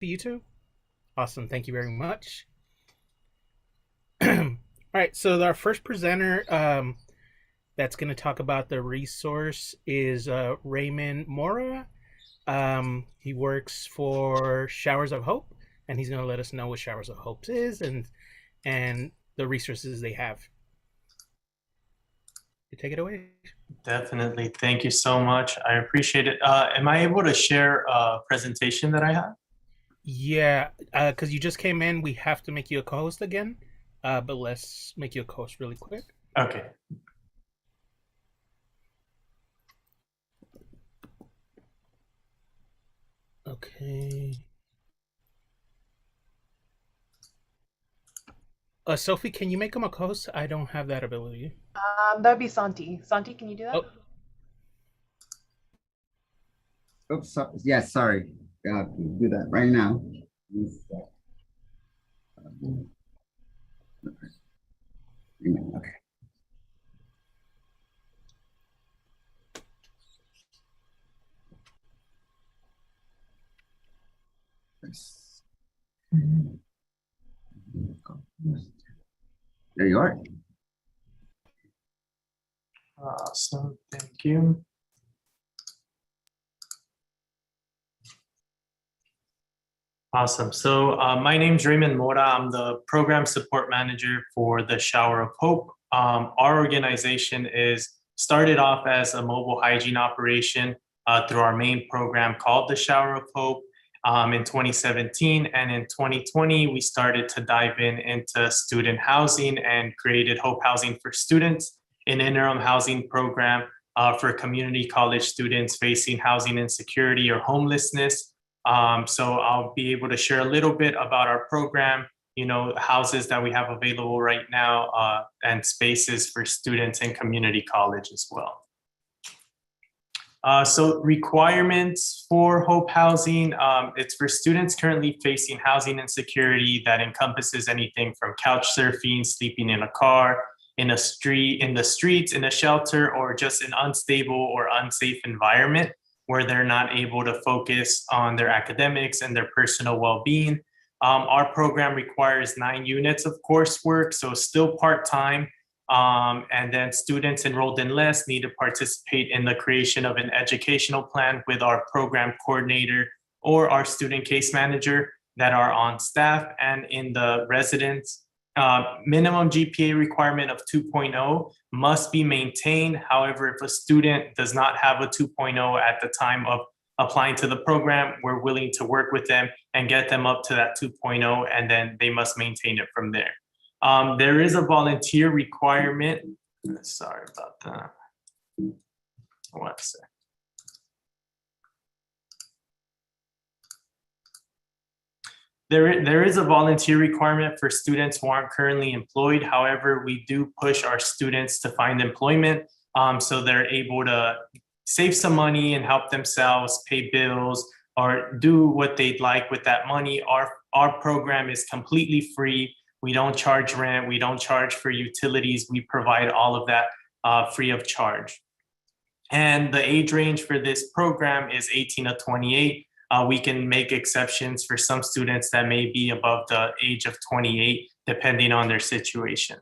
for you two? Awesome. Thank you very much. All right. So our first presenter that's going to talk about the resource is Raymond Mora. He works for Showers of Hope, and he's going to let us know what Showers of Hope is and the resources they have. You take it away. Definitely. Thank you so much. I appreciate it. Am I able to share a presentation that I have? Yeah, because you just came in, we have to make you a co-host again. But let's make you a co-host really quick. Okay. Okay. Sophie, can you make him a co-host? I don't have that ability. That'd be Santi. Santi, can you do that? Oops, yes, sorry. Do that right now. Okay. There you are. Awesome. Thank you. Awesome. So my name's Raymond Mora. I'm the program support manager for the Shower of Hope. Our organization is started off as a mobile hygiene operation through our main program called the Shower of Hope in 2017. And in 2020, we started to dive into student housing and created Hope Housing for Students, an interim housing program for community college students facing housing insecurity or homelessness. So I'll be able to share a little bit about our program, houses that we have available right now, and spaces for students in community college as well. So requirements for Hope Housing, it's for students currently facing housing insecurity that encompasses anything from couch surfing, sleeping in a car, in the streets, in a shelter, or just an unstable or unsafe environment where they're not able to focus on their academics and their personal well-being. Our program requires 9 units of coursework, so still part-time. And then students enrolled in less need to participate in the creation of an educational plan with our program coordinator or our student case manager that are on staff. And in the residence, minimum GPA requirement of 2.0 must be maintained. However, if a student does not have a 2.0 at the time of applying to the program, we're willing to work with them and get them up to that 2.0, and then they must maintain it from there. There is a volunteer requirement. Sorry about that. One sec. There is a volunteer requirement for students who aren't currently employed. However, we do push our students to find employment so they're able to save some money and help themselves pay bills or do what they'd like with that money. Our program is completely free. We don't charge rent. We don't charge for utilities. We provide all of that free of charge. And the age range for this program is 18 to 28. We can make exceptions for some students that may be above the age of 28, depending on their situation.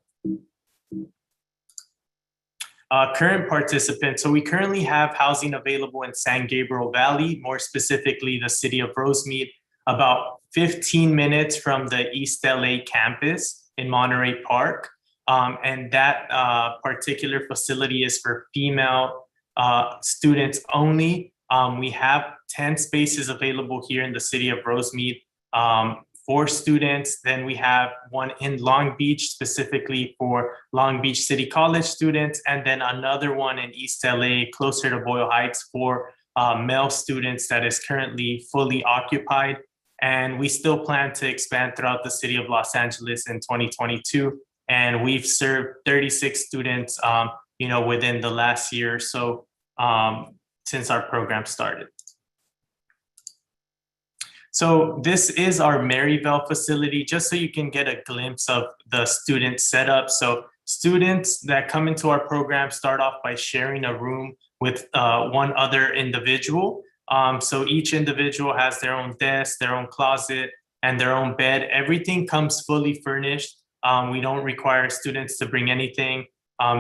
Current participants. So we currently have housing available in San Gabriel Valley, more specifically the city of Rosemead, about 15 minutes from the East LA campus in Monterey Park. And that particular facility is for female students only. We have 10 spaces available here in the city of Rosemead for students. Then we have one in Long Beach, specifically for Long Beach City College students, and then another one in East LA, closer to Boyle Heights, for male students that is currently fully occupied. And we still plan to expand throughout the city of Los Angeles in 2022. And we've served 36 students, within the last year or so since our program started. So this is our Maryvale facility, just so you can get a glimpse of the student setup. So students that come into our program start off by sharing a room with one other individual. So each individual has their own desk, their own closet, and their own bed. Everything comes fully furnished. We don't require students to bring anything.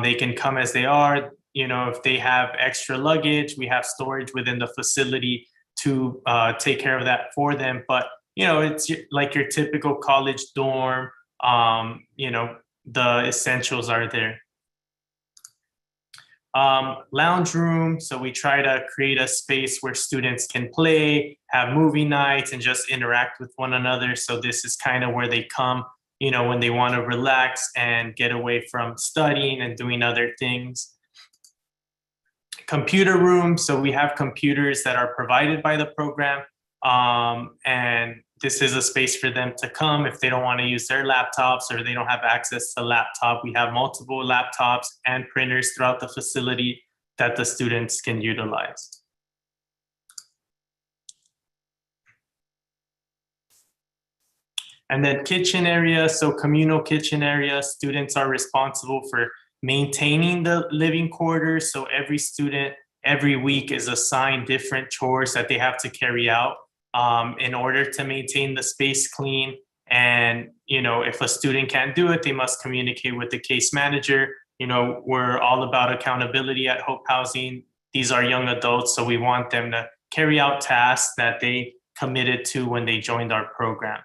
They can come as they are. You know, if they have extra luggage, we have storage within the facility to take care of that for them. But, you know, it's like your typical college dorm. You know, the essentials are there. Lounge room. So we try to create a space where students can play, have movie nights, and just interact with one another. So this is kind of where they come, you know, when they want to relax and get away from studying and doing other things. Computer room. So we have computers that are provided by the program. And this is a space for them to come if they don't want to use their laptops or they don't have access to a laptop. We have multiple laptops and printers throughout the facility that the students can utilize. And then kitchen area, so communal kitchen area, students are responsible for maintaining the living quarters. So every student every week is assigned different chores that they have to carry out in order to maintain the space clean. And, you know, if a student can't do it, they must communicate with the case manager. You know, we're all about accountability at Hope Housing. These are young adults, so we want them to carry out tasks that they committed to when they joined our program.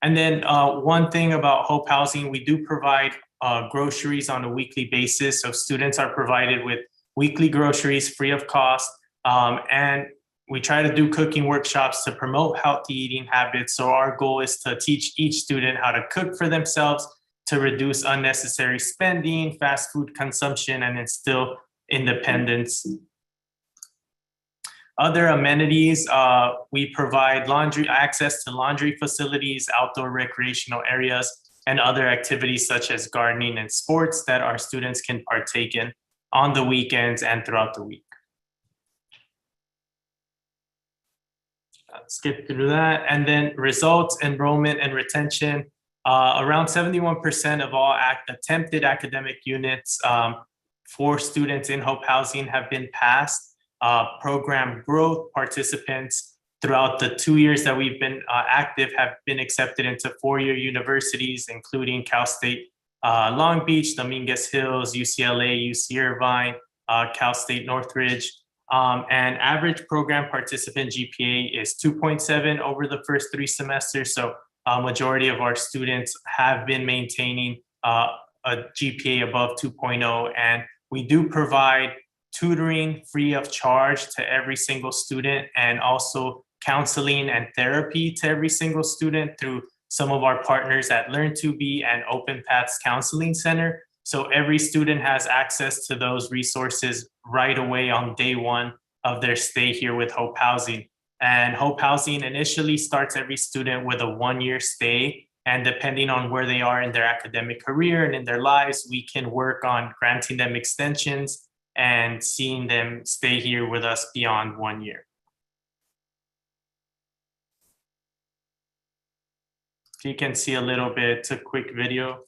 And then one thing about Hope Housing, we do provide groceries on a weekly basis. So students are provided with weekly groceries free of cost. And we try to do cooking workshops to promote healthy eating habits. So our goal is to teach each student how to cook for themselves, to reduce unnecessary spending, fast food consumption, and instill independence. Other amenities, we provide access to laundry facilities, outdoor recreational areas, and other activities such as gardening and sports that our students can partake in on the weekends and throughout the week. Skip through that. And then results, enrollment, and retention. Around 71% of all attempted academic units for students in Hope Housing have been passed. Program growth, participants throughout the 2 years that we've been active have been accepted into four-year universities, including Cal State Long Beach, Dominguez Hills, UCLA, UC Irvine, Cal State Northridge. And average program participant GPA is 2.7 over the first 3 semesters. So a majority of our students have been maintaining a GPA above 2.0. And we do provide tutoring free of charge to every single student, and also counseling and therapy to every single student through some of our partners at Learn2Be and Open Paths Counseling Center. So every student has access to those resources right away on day one of their stay here with Hope Housing. And Hope Housing initially starts every student with a 1-year stay. And depending on where they are in their academic career and in their lives, we can work on granting them extensions and seeing them stay here with us beyond 1 year. If you can see a little bit, it's a quick video.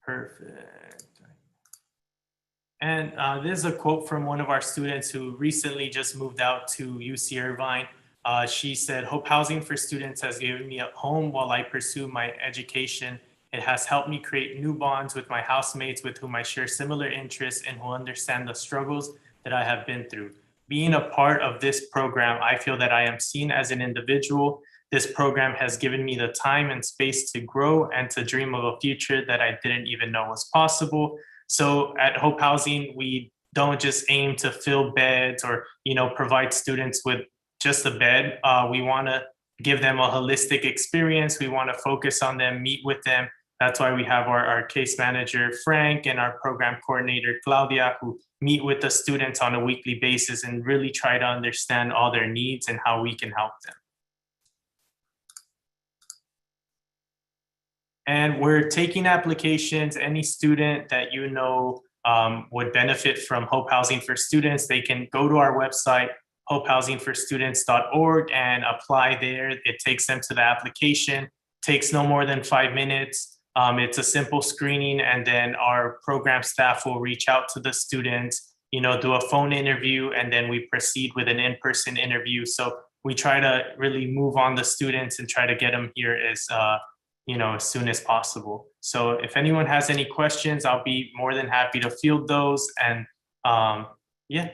Perfect. And this is a quote from one of our students who recently just moved out to UC Irvine. She said, "Hope Housing for Students has given me a home while I pursue my education. It has helped me create new bonds with my housemates with whom I share similar interests and who understand the struggles that I have been through. Being a part of this program, I feel that I am seen as an individual. This program has given me the time and space to grow and to dream of a future that I didn't even know was possible." So at Hope Housing, we don't just aim to fill beds or, provide students with just a bed. We want to give them a holistic experience. We want to focus on them, meet with them. That's why we have our case manager, Frank, and our program coordinator, Claudia, who meet with the students on a weekly basis and really try to understand all their needs and how we can help them. And we're taking applications. Any student that would benefit from Hope Housing for Students, they can go to our website, hopehousingforstudents.org, and apply there. It takes them to the application. Takes no more than 5 minutes. It's a simple screening, and then our program staff will reach out to the students, do a phone interview, and then we proceed with an in-person interview. So we try to really move on the students and try to get them here as soon as possible. So if anyone has any questions, I'll be more than happy to field those. And yeah,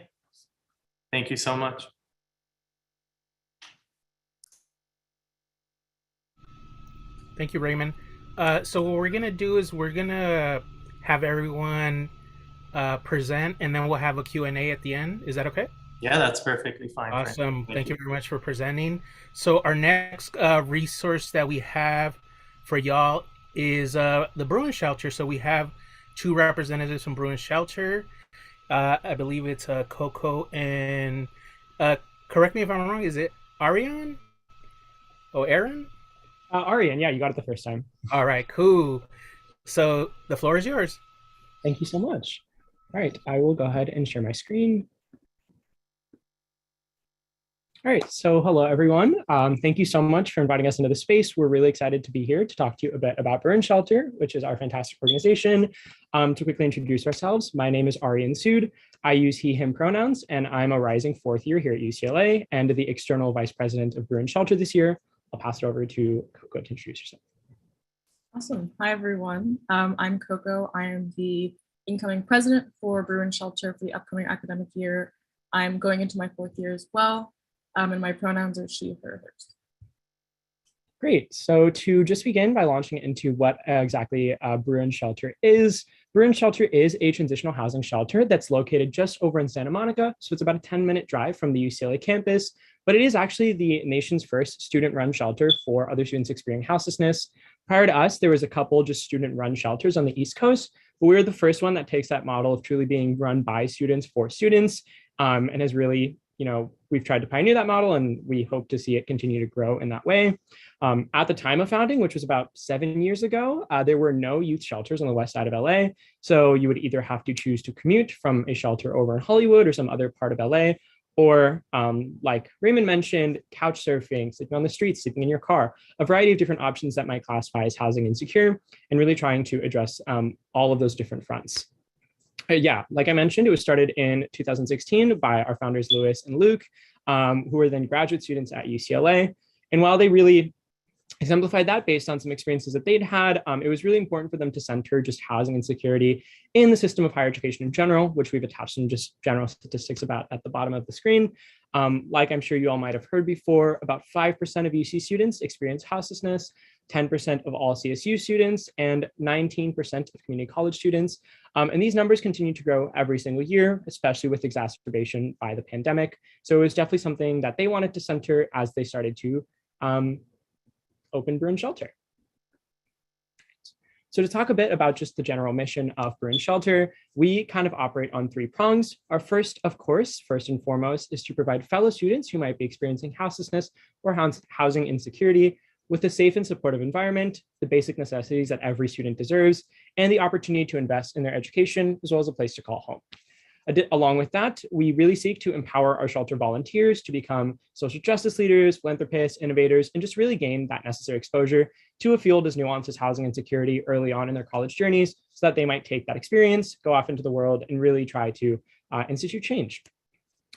thank you so much. Thank you, Raymond. So what we're gonna do is we're gonna have everyone present, and then we'll have a Q&A at the end. Is that okay? Yeah, that's perfectly fine. Awesome. Thank you very much for presenting. So our next resource that we have for y'all is the Bruen Shelter. So we have 2 representatives from Bruen Shelter. I believe it's Coco and correct me if I'm wrong. Is it Ariane? Oh, Aaron? Ariane, yeah, you got it the first time. All right, cool. So the floor is yours. Thank you so much. All right, I will go ahead and share my screen. All right, so hello, everyone. Thank you so much for inviting us into the space. We're really excited to be here to talk to you a bit about Bruen Shelter, which is our fantastic organization. To quickly introduce ourselves, my name is Ariane Sood. I use he, him pronouns, and I'm a rising 4th year here at UCLA and the external vice president of Bruen Shelter this year. I'll pass it over to Coco to introduce yourself. Awesome. Hi, everyone. I'm Coco. I am the incoming president for Bruen Shelter for the upcoming academic year. I'm going into my 4th year as well, and my pronouns are she, her, hers. Great. So to just begin by launching into what exactly Bruen Shelter is a transitional housing shelter that's located just over in Santa Monica. So it's about a 10-minute drive from the UCLA campus, but it is actually the nation's first student-run shelter for other students experiencing houselessness. Prior to us, there was a couple just student-run shelters on the East Coast, but we were the first one that takes that model of truly being run by students for students, and has really, we've tried to pioneer that model, and we hope to see it continue to grow in that way. At the time of founding, which was about 7 years ago, there were no youth shelters on the west side of LA. So you would either have to choose to commute from a shelter over in Hollywood or some other part of LA, or like Raymond mentioned, couch surfing, sleeping on the streets, sleeping in your car, a variety of different options that might classify as housing insecure, and really trying to address all of those different fronts. Yeah, like I mentioned, it was started in 2016 by our founders, Louis and Luke, who were then graduate students at UCLA. And while they really exemplified that based on some experiences that they'd had, it was really important for them to center just housing insecurity in the system of higher education in general, which we've attached some just general statistics about at the bottom of the screen. Like I'm sure you all might have heard before, about 5% of UC students experience houselessness, 10% of all CSU students, and 19% of community college students. And these numbers continue to grow every single year, especially with exacerbation by the pandemic. So it was definitely something that they wanted to center as they started to open Bruen Shelter. So to talk a bit about just the general mission of Bruen Shelter, we kind of operate on 3 prongs. Our first, of course, first and foremost, is to provide fellow students who might be experiencing houselessness or housing insecurity with a safe and supportive environment, the basic necessities that every student deserves, and the opportunity to invest in their education, as well as a place to call home. Along with that, we really seek to empower our shelter volunteers to become social justice leaders, philanthropists, innovators, and just really gain that necessary exposure to a field as nuanced as housing insecurity early on in their college journeys, so that they might take that experience, go off into the world, and really try to institute change.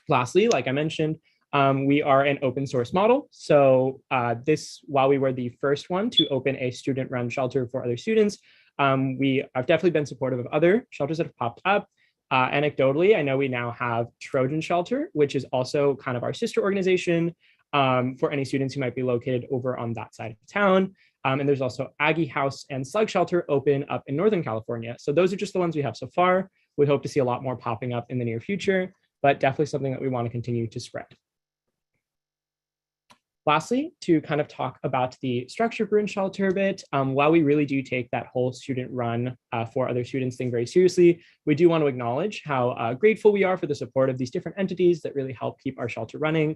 Lastly, like I mentioned, we are an open source model. So while we were the first one to open a student-run shelter for other students, we have definitely been supportive of other shelters that have popped up. Anecdotally, I know we now have Trojan Shelter, which is also kind of our sister organization for any students who might be located over on that side of town. And there's also Aggie House and Slug Shelter open up in Northern California. So those are just the ones we have so far. We hope to see a lot more popping up in the near future, but definitely something that we want to continue to spread. Lastly, to kind of talk about the structure of Bruen Shelter a bit, while we really do take that whole student run for other students thing very seriously, we do want to acknowledge how grateful we are for the support of these different entities that really help keep our shelter running.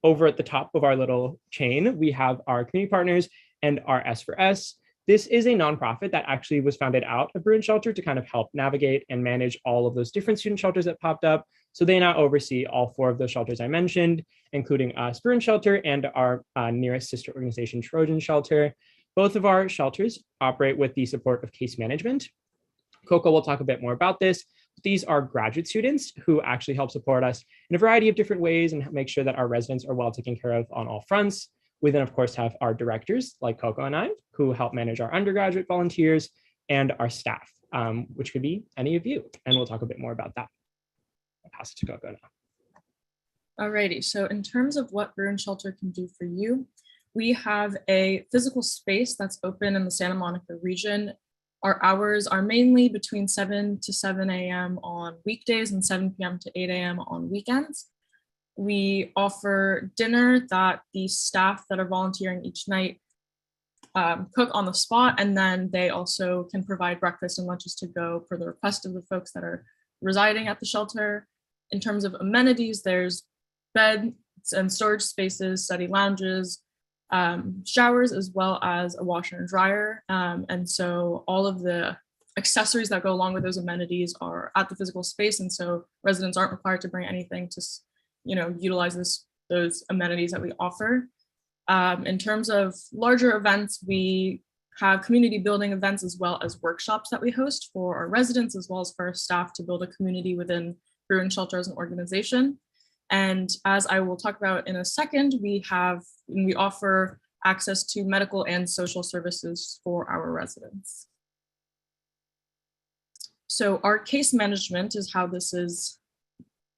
Over at the top of our little chain, we have our community partners and our S4S. This is a nonprofit that actually was founded out of Bruen Shelter to kind of help navigate and manage all of those different student shelters that popped up. So they now oversee all 4 of those shelters I mentioned, including us, Bruen Shelter, and our nearest sister organization, Trojan Shelter. Both of our shelters operate with the support of case management. Coco will talk a bit more about this. These are graduate students who actually help support us in a variety of different ways and make sure that our residents are well taken care of on all fronts. We then, of course, have our directors like Coco and I, who help manage our undergraduate volunteers and our staff, which could be any of you. And we'll talk a bit more about that. I'll pass it to Coco now. Alrighty, so in terms of what Bruen Shelter can do for you, we have a physical space that's open in the Santa Monica region. Our hours are mainly between 7 to 7 a.m. on weekdays and 7 p.m. to 8 a.m. on weekends. We offer dinner that the staff that are volunteering each night cook on the spot, and then they also can provide breakfast and lunches to go per the request of the folks that are residing at the shelter. In terms of amenities, there's beds and storage spaces, study lounges, showers, as well as a washer and dryer. And so all of the accessories that go along with those amenities are at the physical space. And so residents aren't required to bring anything to, utilize those amenities that we offer. In terms of larger events, we have community building events as well as workshops that we host for our residents as well as for our staff to build a community within Bruen Shelter as an organization. And as I will talk about in a second, we offer access to medical and social services for our residents. So our case management is how this is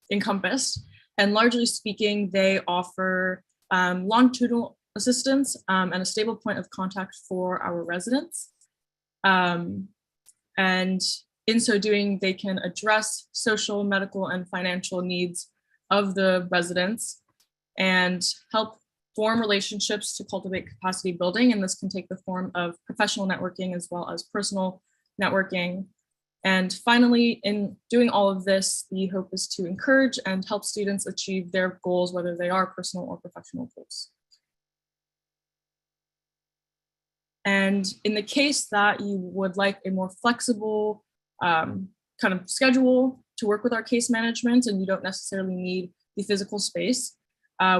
encompassed. And largely speaking, they offer longitudinal assistance and a stable point of contact for our residents. And in so doing, they can address social, medical, and financial needs of the residents and help form relationships to cultivate capacity building. And this can take the form of professional networking as well as personal networking. And finally, in doing all of this, the hope is to encourage and help students achieve their goals, whether they are personal or professional goals. And in the case that you would like a more flexible kind of schedule to work with our case management and you don't necessarily need the physical space,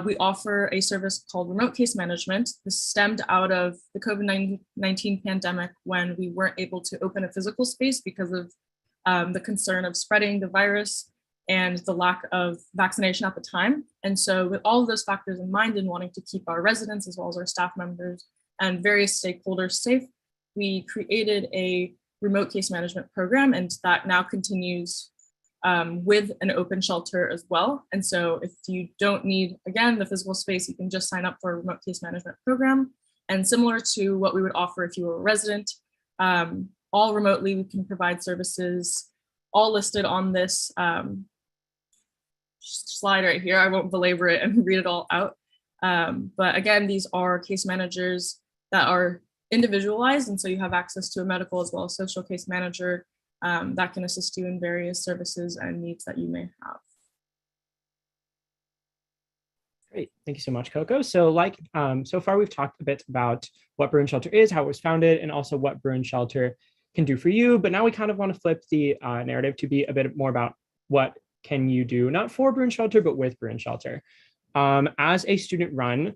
we offer a service called remote case management. This stemmed out of the COVID-19 pandemic when we weren't able to open a physical space because of the concern of spreading the virus and the lack of vaccination at the time. And so with all of those factors in mind and wanting to keep our residents as well as our staff members and various stakeholders safe, we created a remote case management program, and that now continues with an open shelter as well. And so if you don't need, again, the physical space, you can just sign up for a remote case management program. And similar to what we would offer if you were a resident, all remotely, we can provide services all listed on this slide right here. I won't belabor it and read it all out. But again, these are case managers that are individualized. And so you have access to a medical as well as social case manager that can assist you in various services and needs that you may have. Great, thank you so much, Coco. So so far we've talked a bit about what Bruen Shelter is, how it was founded, and also what Bruen Shelter can do for you. But now we kind of want to flip the narrative to be a bit more about what can you do, not for Bruen Shelter, but with Bruen Shelter. As a student-run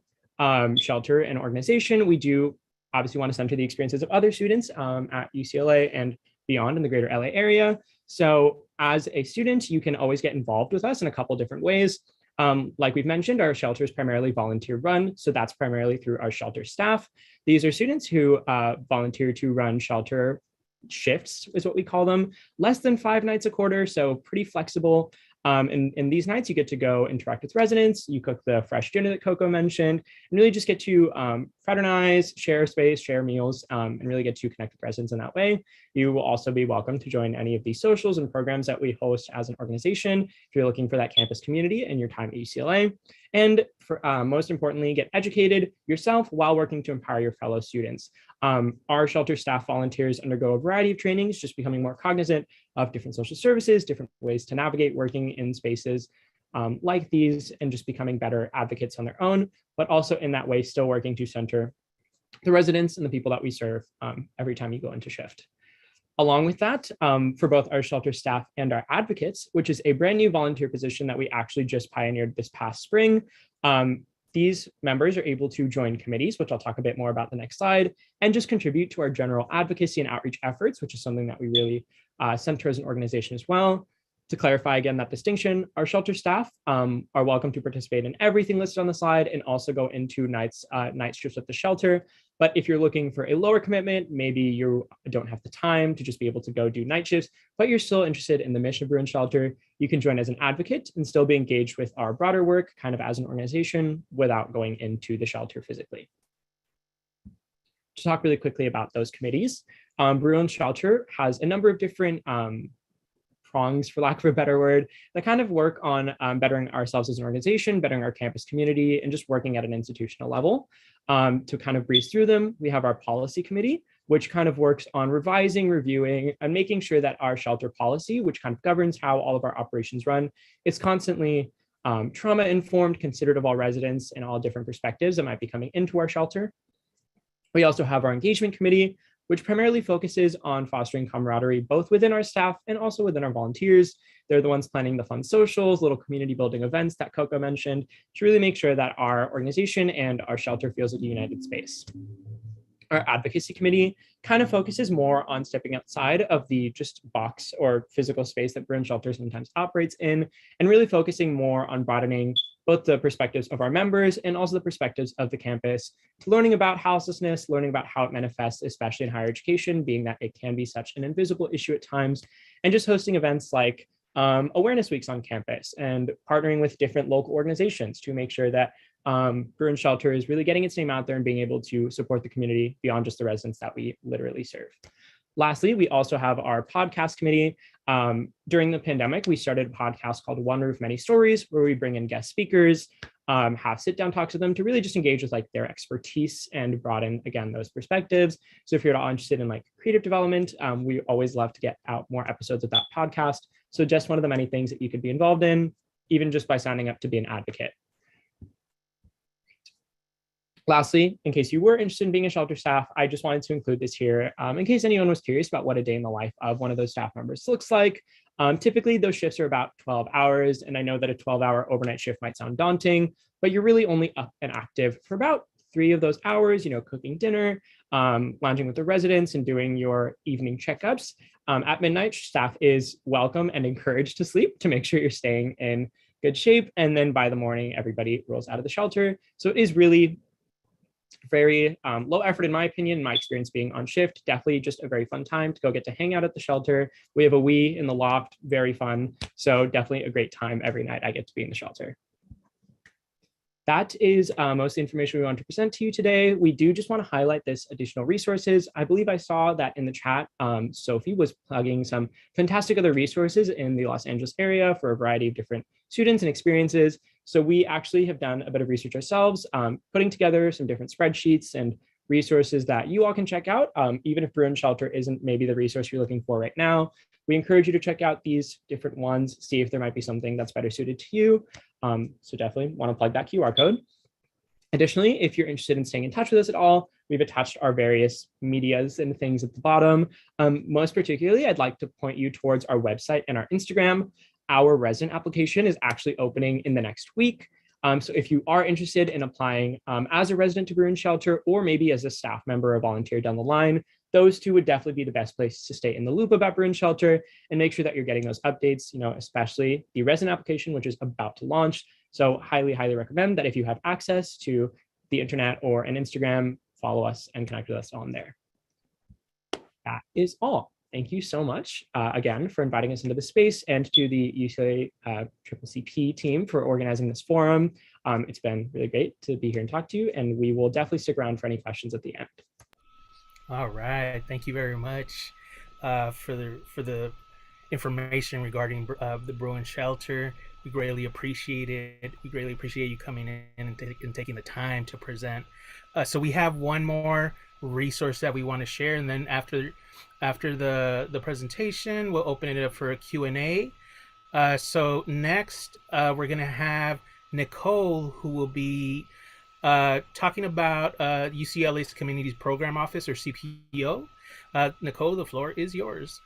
shelter and organization, we do obviously want to center the experiences of other students at UCLA and beyond in the greater LA area. So as a student, you can always get involved with us in a couple different ways. Like we've mentioned, our shelter is primarily volunteer run. So that's primarily through our shelter staff. These are students who volunteer to run shelter shifts is what we call them, less than 5 nights a quarter. So pretty flexible. And in these nights, you get to go interact with residents, you cook the fresh dinner that Coco mentioned, and really just get to fraternize, share space, share meals, and really get to connect with residents in that way. You will also be welcome to join any of these socials and programs that we host as an organization if you're looking for that campus community in your time at UCLA. And for, most importantly, get educated yourself while working to empower your fellow students. Our shelter staff volunteers undergo a variety of trainings, just becoming more cognizant of different social services, different ways to navigate working in spaces like these, and just becoming better advocates on their own, but also in that way, still working to center the residents and the people that we serve every time you go into shift. Along with that, for both our shelter staff and our advocates, which is a brand new volunteer position that we actually just pioneered this past spring, these members are able to join committees, which I'll talk a bit more about the next slide, and just contribute to our general advocacy and outreach efforts, which is something that we really center as an organization as well. To clarify again that distinction, our shelter staff are welcome to participate in everything listed on the slide and also go into night shifts at the shelter. But if you're looking for a lower commitment, maybe you don't have the time to just be able to go do night shifts, but you're still interested in the mission of Bruen Shelter, you can join as an advocate and still be engaged with our broader work kind of as an organization without going into the shelter physically. To talk really quickly about those committees, Bruen Shelter has a number of different prongs, for lack of a better word, that kind of work on bettering ourselves as an organization, bettering our campus community, and just working at an institutional level. To kind of breeze through them, we have our policy committee, which kind of works on revising, reviewing, and making sure that our shelter policy, which kind of governs how all of our operations run, is constantly trauma-informed, considerate of all residents and all different perspectives that might be coming into our shelter. We also have our engagement committee, which primarily focuses on fostering camaraderie, both within our staff and also within our volunteers. They're the ones planning the fun socials, little community building events that Coco mentioned, to really make sure that our organization and our shelter feels like a united space. Our advocacy committee kind of focuses more on stepping outside of the just box or physical space that Bruen Shelter sometimes operates in, and really focusing more on broadening both the perspectives of our members and also the perspectives of the campus, learning about houselessness, learning about how it manifests, especially in higher education, being that it can be such an invisible issue at times, and just hosting events like awareness weeks on campus and partnering with different local organizations to make sure that Bruen Shelter is really getting its name out there and being able to support the community beyond just the residents that we literally serve. Lastly, we also have our podcast committee. During the pandemic, we started a podcast called One Roof, Many Stories, where we bring in guest speakers, have sit-down talks with them to really just engage with like their expertise and broaden, again, those perspectives. So if you're at all interested in like creative development, we always love to get out more episodes of that podcast. So just one of the many things that you could be involved in, even just by signing up to be an advocate. Lastly, in case you were interested in being a shelter staff, I just wanted to include this here in case anyone was curious about what a day in the life of one of those staff members looks like. Typically, those shifts are about 12 hours, and I know that a 12-hour overnight shift might sound daunting, but you're really only up and active for about 3 of those hours, you know, cooking dinner, lounging with the residents, and doing your evening checkups. At midnight, staff is welcome and encouraged to sleep to make sure you're staying in good shape, and then by the morning, everybody rolls out of the shelter. So it is really very low effort, in my opinion, my experience being on shift. Definitely just a very fun time to go get to hang out at the shelter. We have a Wii in the loft, very fun. So definitely a great time every night I get to be in the shelter. That is most of the information we want to present to you today. We do just want to highlight this additional resources. I believe I saw that in the chat, Sophie was plugging some fantastic other resources in the Los Angeles area for a variety of different students and experiences. So we actually have done a bit of research ourselves, putting together some different spreadsheets and resources that you all can check out, even if Bruen Shelter isn't maybe the resource you're looking for right now. We encourage you to check out these different ones, see if there might be something that's better suited to you. So definitely want to plug that QR code. Additionally, if you're interested in staying in touch with us at all, we've attached our various medias and things at the bottom. Most particularly, I'd like to point you towards our website and our Instagram. Our resident application is actually opening in the next week. So if you are interested in applying as a resident to Bruen Shelter, or maybe as a staff member or volunteer down the line, those two would definitely be the best place to stay in the loop about Bruen Shelter and make sure that you're getting those updates, you know, especially the resident application, which is about to launch. So highly, highly recommend that if you have access to the internet or an Instagram, follow us and connect with us on there. That is all. Thank you so much again for inviting us into the space, and to the UCLA CCCP team for organizing this forum. It's been really great to be here and talk to you, and we will definitely stick around for any questions at the end. All right, thank you very much for the information regarding the Bruen Shelter. We greatly appreciate it. We greatly appreciate you coming in and taking the time to present. So we have one more resource that we want to share, and then after the presentation, we'll open it up for a Q&A. So next, we're going to have Nicole, who will be talking about UCLA's Communities Program Office, or CPO. Nicole, the floor is yours.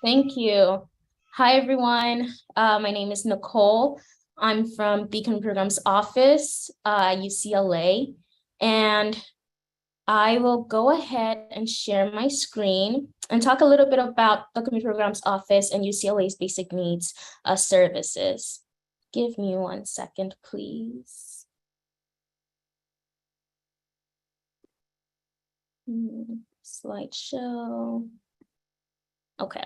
Thank you. Hi, everyone. My name is Nicole. I'm from Beacon Programs Office, UCLA, and I will go ahead and share my screen and talk a little bit about the Commuter Programs Office and UCLA's basic needs services. Give me 1 second, please. Slideshow. Okay.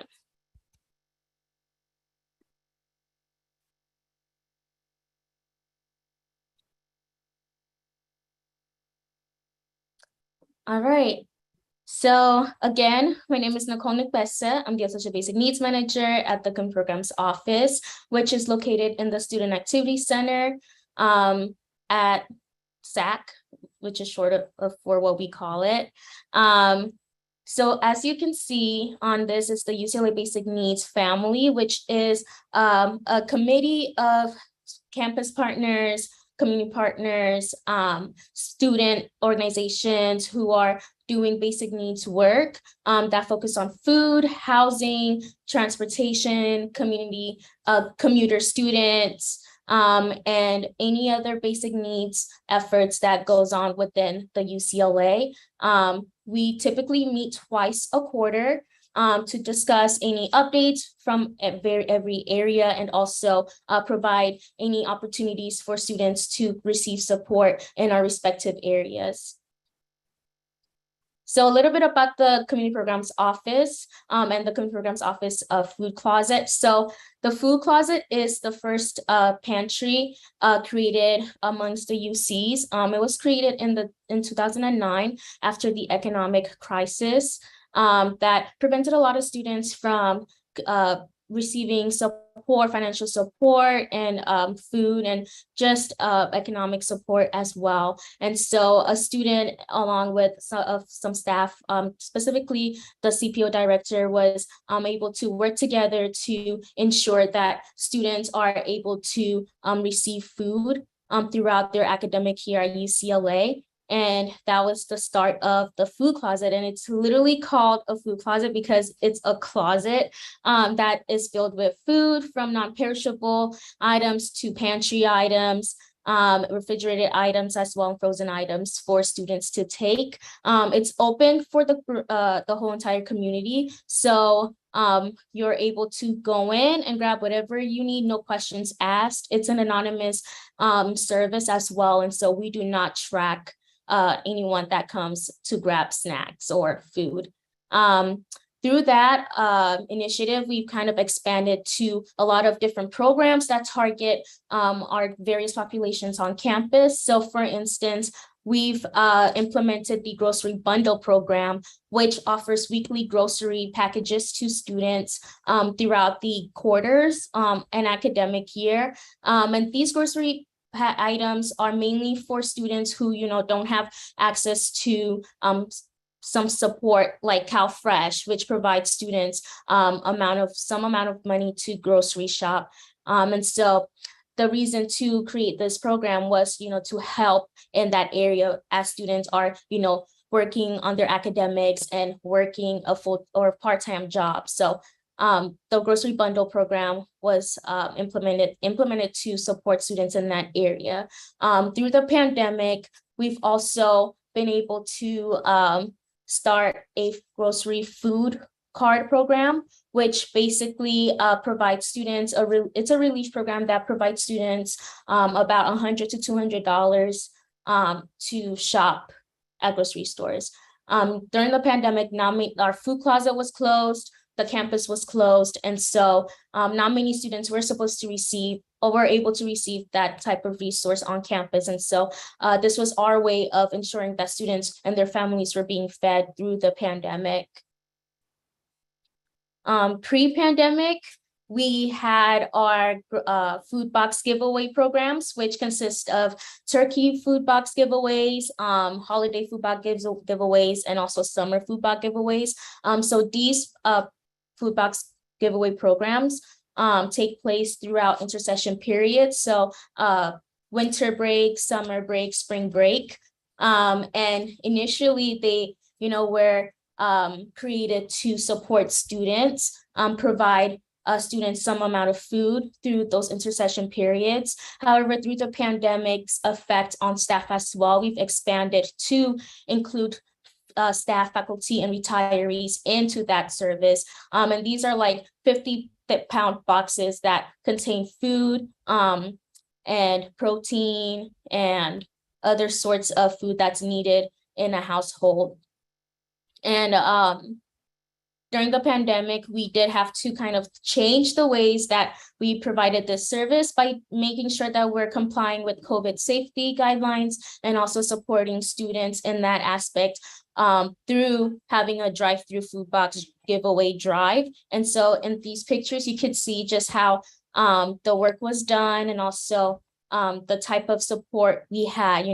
All right. So again, my name is Nicole Ngbese. I'm the Associate Basic Needs Manager at the Commuter Programs Office, which is located in the Student Activity Center at SAC, which is short of for what we call it. So as you can see on this is the UCLA Basic Needs Family, which is a committee of campus partners, community partners, student organizations who are doing basic needs work that focus on food, housing, transportation, community, commuter students, and any other basic needs efforts that goes on within the UCLA. We typically meet twice a quarter to discuss any updates from every area, and also provide any opportunities for students to receive support in our respective areas. So a little bit about the Community Programs Office and the Community Programs Office Food Closet. So the Food Closet is the first pantry created amongst the UCs. It was created in 2009 after the economic crisis that prevented a lot of students from receiving support, financial support, and food, and just economic support as well. And so a student, along with some staff, specifically the CPO director, was able to work together to ensure that students are able to receive food throughout their academic year at UCLA. And that was the start of the Food Closet. And it's literally called a food closet because it's a closet that is filled with food, from non-perishable items to pantry items, refrigerated items, as well as frozen items for students to take. It's open for the whole entire community. So you're able to go in and grab whatever you need, no questions asked. It's an anonymous service as well. And so we do not track anyone that comes to grab snacks or food. Through that initiative, we've kind of expanded to a lot of different programs that target our various populations on campus. So for instance, we've implemented the grocery bundle program, which offers weekly grocery packages to students throughout the quarters and academic year. And these grocery items are mainly for students who, don't have access to some support like CalFresh, which provides students some amount of money to grocery shop. And so the reason to create this program was, to help in that area as students are, working on their academics and working a full or part-time job. So the grocery bundle program was implemented to support students in that area. Through the pandemic, we've also been able to start a grocery food card program, which basically provides students it's a relief program that provides students about $100 to $200 to shop at grocery stores. During the pandemic, our food closet was closed, the campus was closed, and so not many students were supposed to receive or were able to receive that type of resource on campus. And so this was our way of ensuring that students and their families were being fed through the pandemic. Pre-pandemic, we had our food box giveaway programs, which consist of turkey food box giveaways, holiday food box giveaways, and also summer food box giveaways. So these food box giveaway programs take place throughout intercession periods. So winter break, summer break, spring break. And initially they, were created to support students, provide students some amount of food through those intercession periods. However, through the pandemic's effect on staff as well, we've expanded to include staff, faculty, and retirees into that service. And these are like 50-pound boxes that contain food and protein and other sorts of food that's needed in a household. And during the pandemic, we did have to kind of change the ways that we provided this service by making sure that we're complying with COVID safety guidelines and also supporting students in that aspect through having a drive-through food box giveaway drive. And so in these pictures, you could see just how the work was done and also the type of support we had.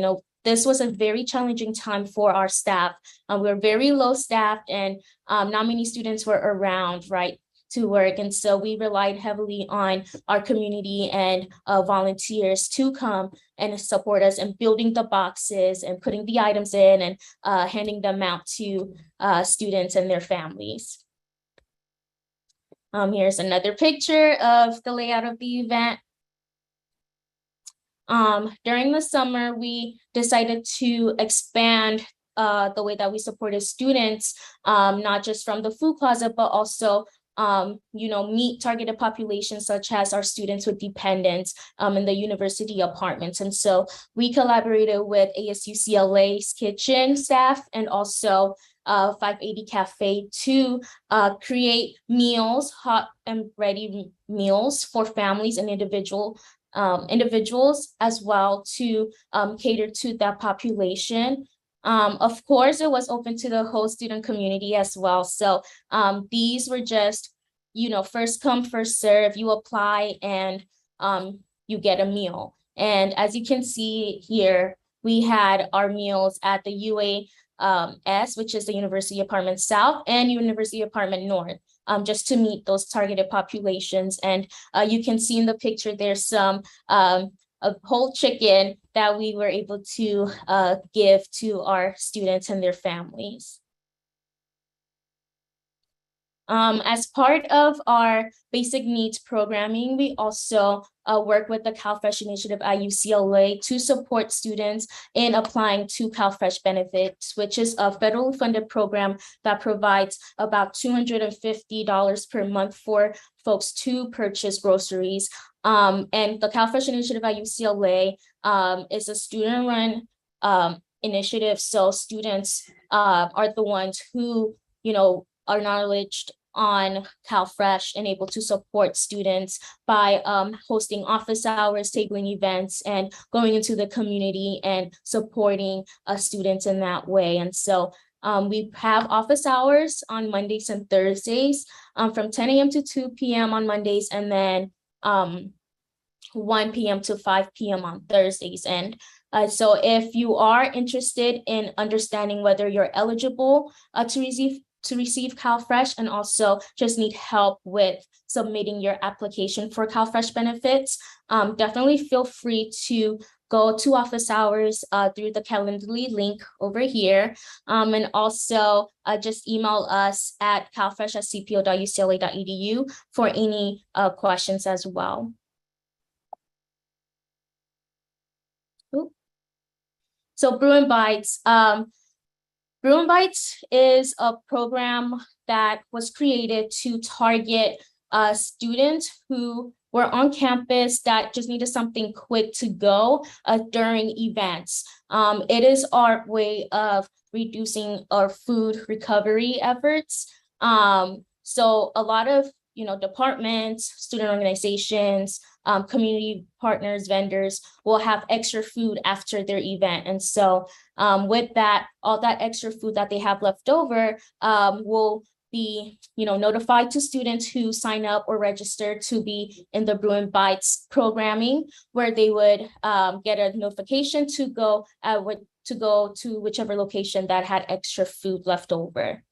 This was a very challenging time for our staff. We were very low staffed and not many students were around, right, to work. And so we relied heavily on our community and volunteers to come and support us in building the boxes and putting the items in and handing them out to students and their families. Here's another picture of the layout of the event. During the summer, we decided to expand the way that we supported students, not just from the food closet, but also, meet targeted populations such as our students with dependents in the university apartments. And so we collaborated with UCLA's kitchen staff and also 580 Cafe to create meals, hot and ready meals for families and individuals as well to cater to that population. Of course, it was open to the whole student community as well. So these were just, first come, first serve. You apply and you get a meal. And as you can see here, we had our meals at the UAS, which is the University Apartment South and University Apartment North. Just to meet those targeted populations. And you can see in the picture, there's some a whole chicken that we were able to give to our students and their families. As part of our basic needs programming, we also work with the CalFresh initiative at UCLA to support students in applying to CalFresh benefits, which is a federally funded program that provides about $250 per month for folks to purchase groceries. And the CalFresh initiative at UCLA is a student-run initiative. So students are the ones who, are knowledgeable on CalFresh and able to support students by hosting office hours, tabling events, and going into the community and supporting students in that way. And so we have office hours on Mondays and Thursdays from 10 a.m. to 2 p.m. on Mondays, and then 1 p.m. to 5 p.m. on Thursdays. And so if you are interested in understanding whether you're eligible to receive CalFresh and also just need help with submitting your application for CalFresh benefits, definitely feel free to go to office hours through the Calendly link over here. And also just email us at calfresh@cpo.ucla.edu for any questions as well. So Broombites. Broombites is a program that was created to target students who were on campus that just needed something quick to go during events. It is our way of reducing our food recovery efforts. So a lot of departments, student organizations, community partners, vendors will have extra food after their event. And so with that, all that extra food that they have left over will be notified to students who sign up or register to be in the Broombites programming, where they would get a notification to go to whichever location that had extra food left over.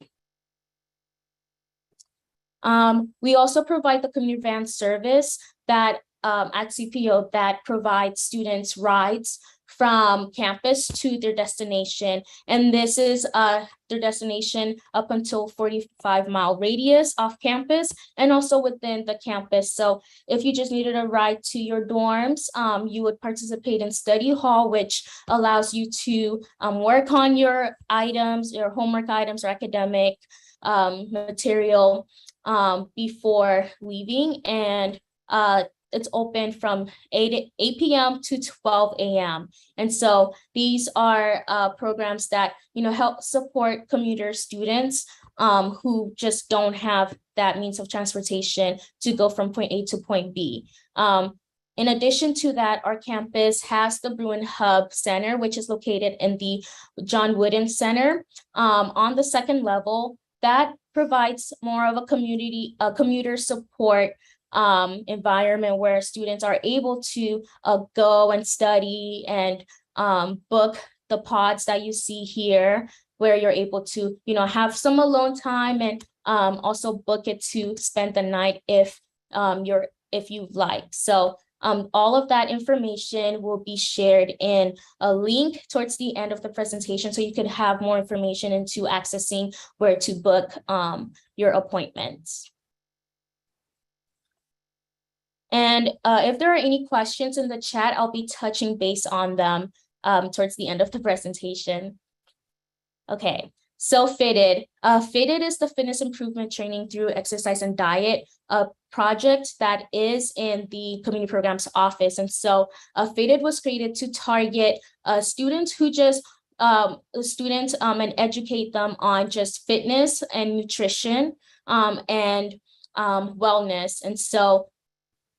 We also provide the Commuter Van Service that at CPO that provides students rides from campus to their destination. And this is their destination up until 45-mile radius off campus and also within the campus. So if you just needed a ride to your dorms, you would participate in study hall, which allows you to work on your items, your homework items or academic material before leaving. And it's open from 8 p.m. to 12 a.m. And so these are programs that help support commuter students who just don't have that means of transportation to go from point A to point B. In addition to that, our campus has the Bruen Hub Center, which is located in the John Wooden Center on the second level. That provides more of a commuter support environment where students are able to go and study and book the pods that you see here, where you're able to have some alone time and also book it to spend the night if you like. So all of that information will be shared in a link towards the end of the presentation, so you could have more information into accessing where to book your appointments. And if there are any questions in the chat, I'll be touching base on them towards the end of the presentation. Okay, so FITTED. FITTED is the fitness improvement training through exercise and diet project that is in the community programs office. And so FITTED was created to target students who just and educate them on just fitness and nutrition and wellness. And so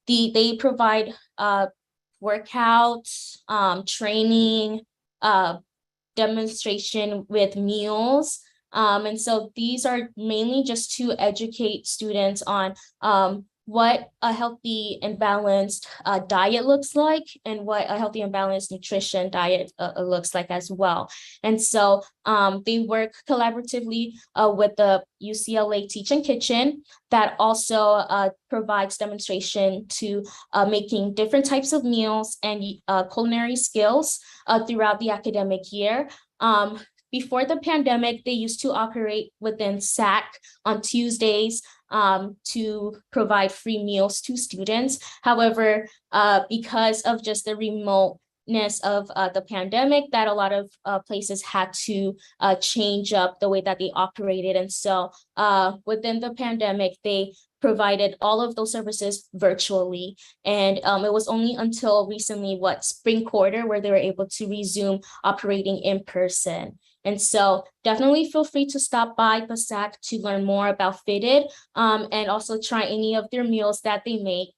they provide workouts, training, demonstration with meals. And so these are mainly just to educate students on what a healthy and balanced diet looks like and what a healthy and balanced nutrition diet looks like as well. And so they work collaboratively with the UCLA Teaching Kitchen that also provides demonstration to making different types of meals and culinary skills throughout the academic year. Before the pandemic, they used to operate within SAC on Tuesdays to provide free meals to students. However, because of just the remoteness of the pandemic, that a lot of places had to change up the way that they operated. And so within the pandemic, they provided all of those services virtually. And it was only until recently, spring quarter, where they were able to resume operating in person. And so definitely feel free to stop by the SAC to learn more about FITTED and also try any of their meals that they make.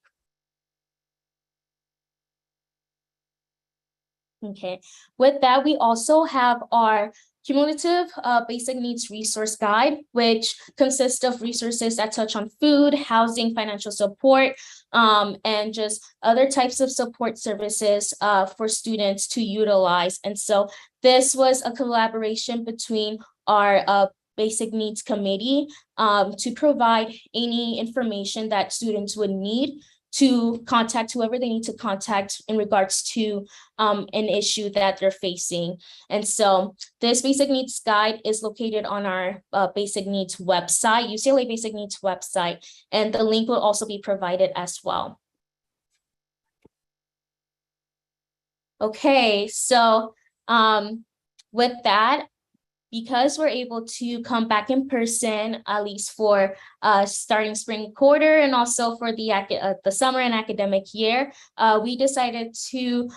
Okay, with that, we also have our cumulative basic needs resource guide, which consists of resources that touch on food, housing, financial support, and just other types of support services for students to utilize. And so this was a collaboration between our basic needs committee to provide any information that students would need to contact whoever they need to contact in regards to an issue that they're facing. And so this basic needs guide is located on our basic needs website, UCLA basic needs website, and the link will also be provided as well. Okay, so with that, because we're able to come back in person, at least for starting spring quarter and also for the summer and academic year, we decided to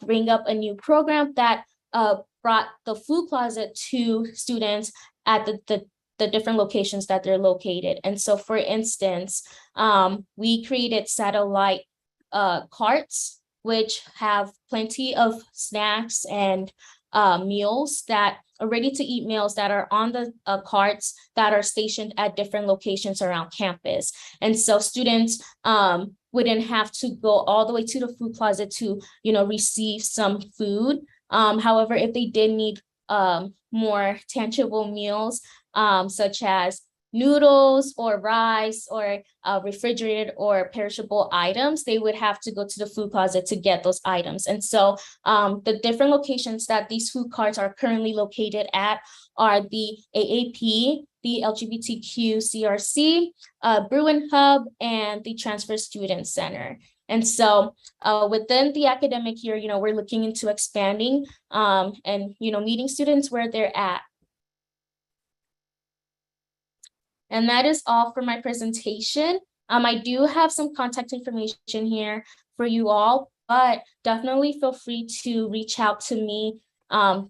bring up a new program that brought the food closet to students at the different locations that they're located. And so, for instance, we created satellite carts, which have plenty of snacks and meals that are ready-to-eat meals that are on the carts that are stationed at different locations around campus. And so students wouldn't have to go all the way to the food closet to, receive some food. However, if they did need more tangible meals, such as noodles or rice or refrigerated or perishable items, they would have to go to the food closet to get those items. And so the different locations that these food carts are currently located at are the AAP, the LGBTQ CRC, Bruen Hub, and the Transfer Student Center. And so within the academic year, we're looking into expanding and, meeting students where they're at. And that is all for my presentation. I do have some contact information here for you all, but definitely feel free to reach out to me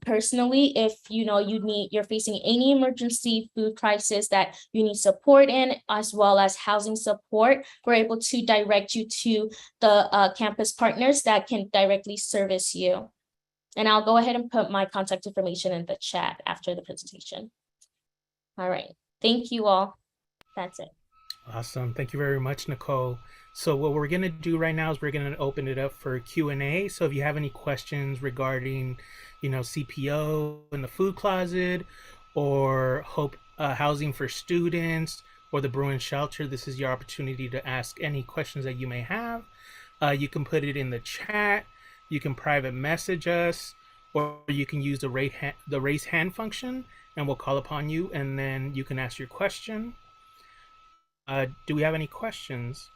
personally if you're facing any emergency food crisis that you need support in, as well as housing support. We're able to direct you to the campus partners that can directly service you. And I'll go ahead and put my contact information in the chat after the presentation. All right. Thank you all. That's it. Awesome. Thank you very much, Nicole. So what we're going to do right now is we're going to open it up for Q&A. So if you have any questions regarding, CPO in the food closet or Hope housing for students or the Bruen Shelter, this is your opportunity to ask any questions that you may have. You can put it in the chat. You can private message us, or you can use the raise hand function, and we'll call upon you, and then you can ask your question. Do we have any questions?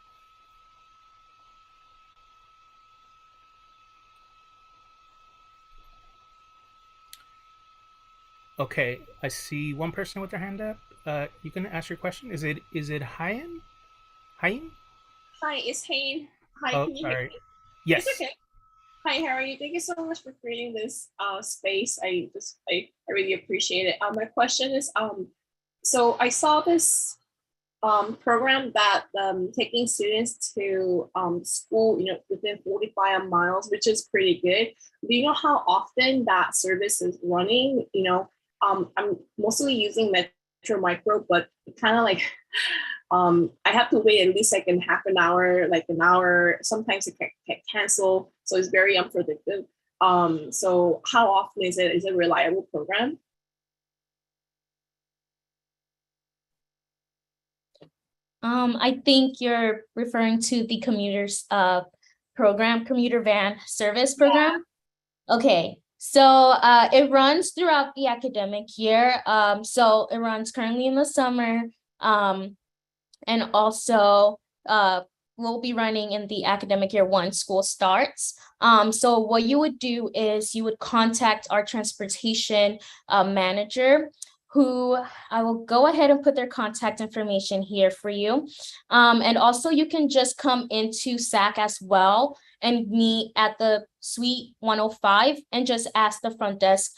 Okay, I see one person with their hand up. You can ask your question. Is it Hayan? Hayan? Hi, it's Hayne. Hi, Oh, can you sorry. hear me? Yes. It's okay. Hi, how are you? Thank you so much for creating this space. I really appreciate it. My question is, so I saw this program that taking students to school, within 45 miles, which is pretty good. Do you know how often that service is running? I'm mostly using Metro Micro, but kind of like I have to wait at least like in half an hour, like an hour. Sometimes it can cancel, so it's very unpredictable. So how often is it? Is it a reliable program? I think you're referring to the commuters program, Commuter Van Service program. Yeah. Okay, so it runs throughout the academic year. So it runs currently in the summer, and also will be running in the academic year once school starts. So what you would do is you would contact our transportation manager, who I will go ahead and put their contact information here for you. And also you can just come into SAC as well and meet at the suite 105 and just ask the front desk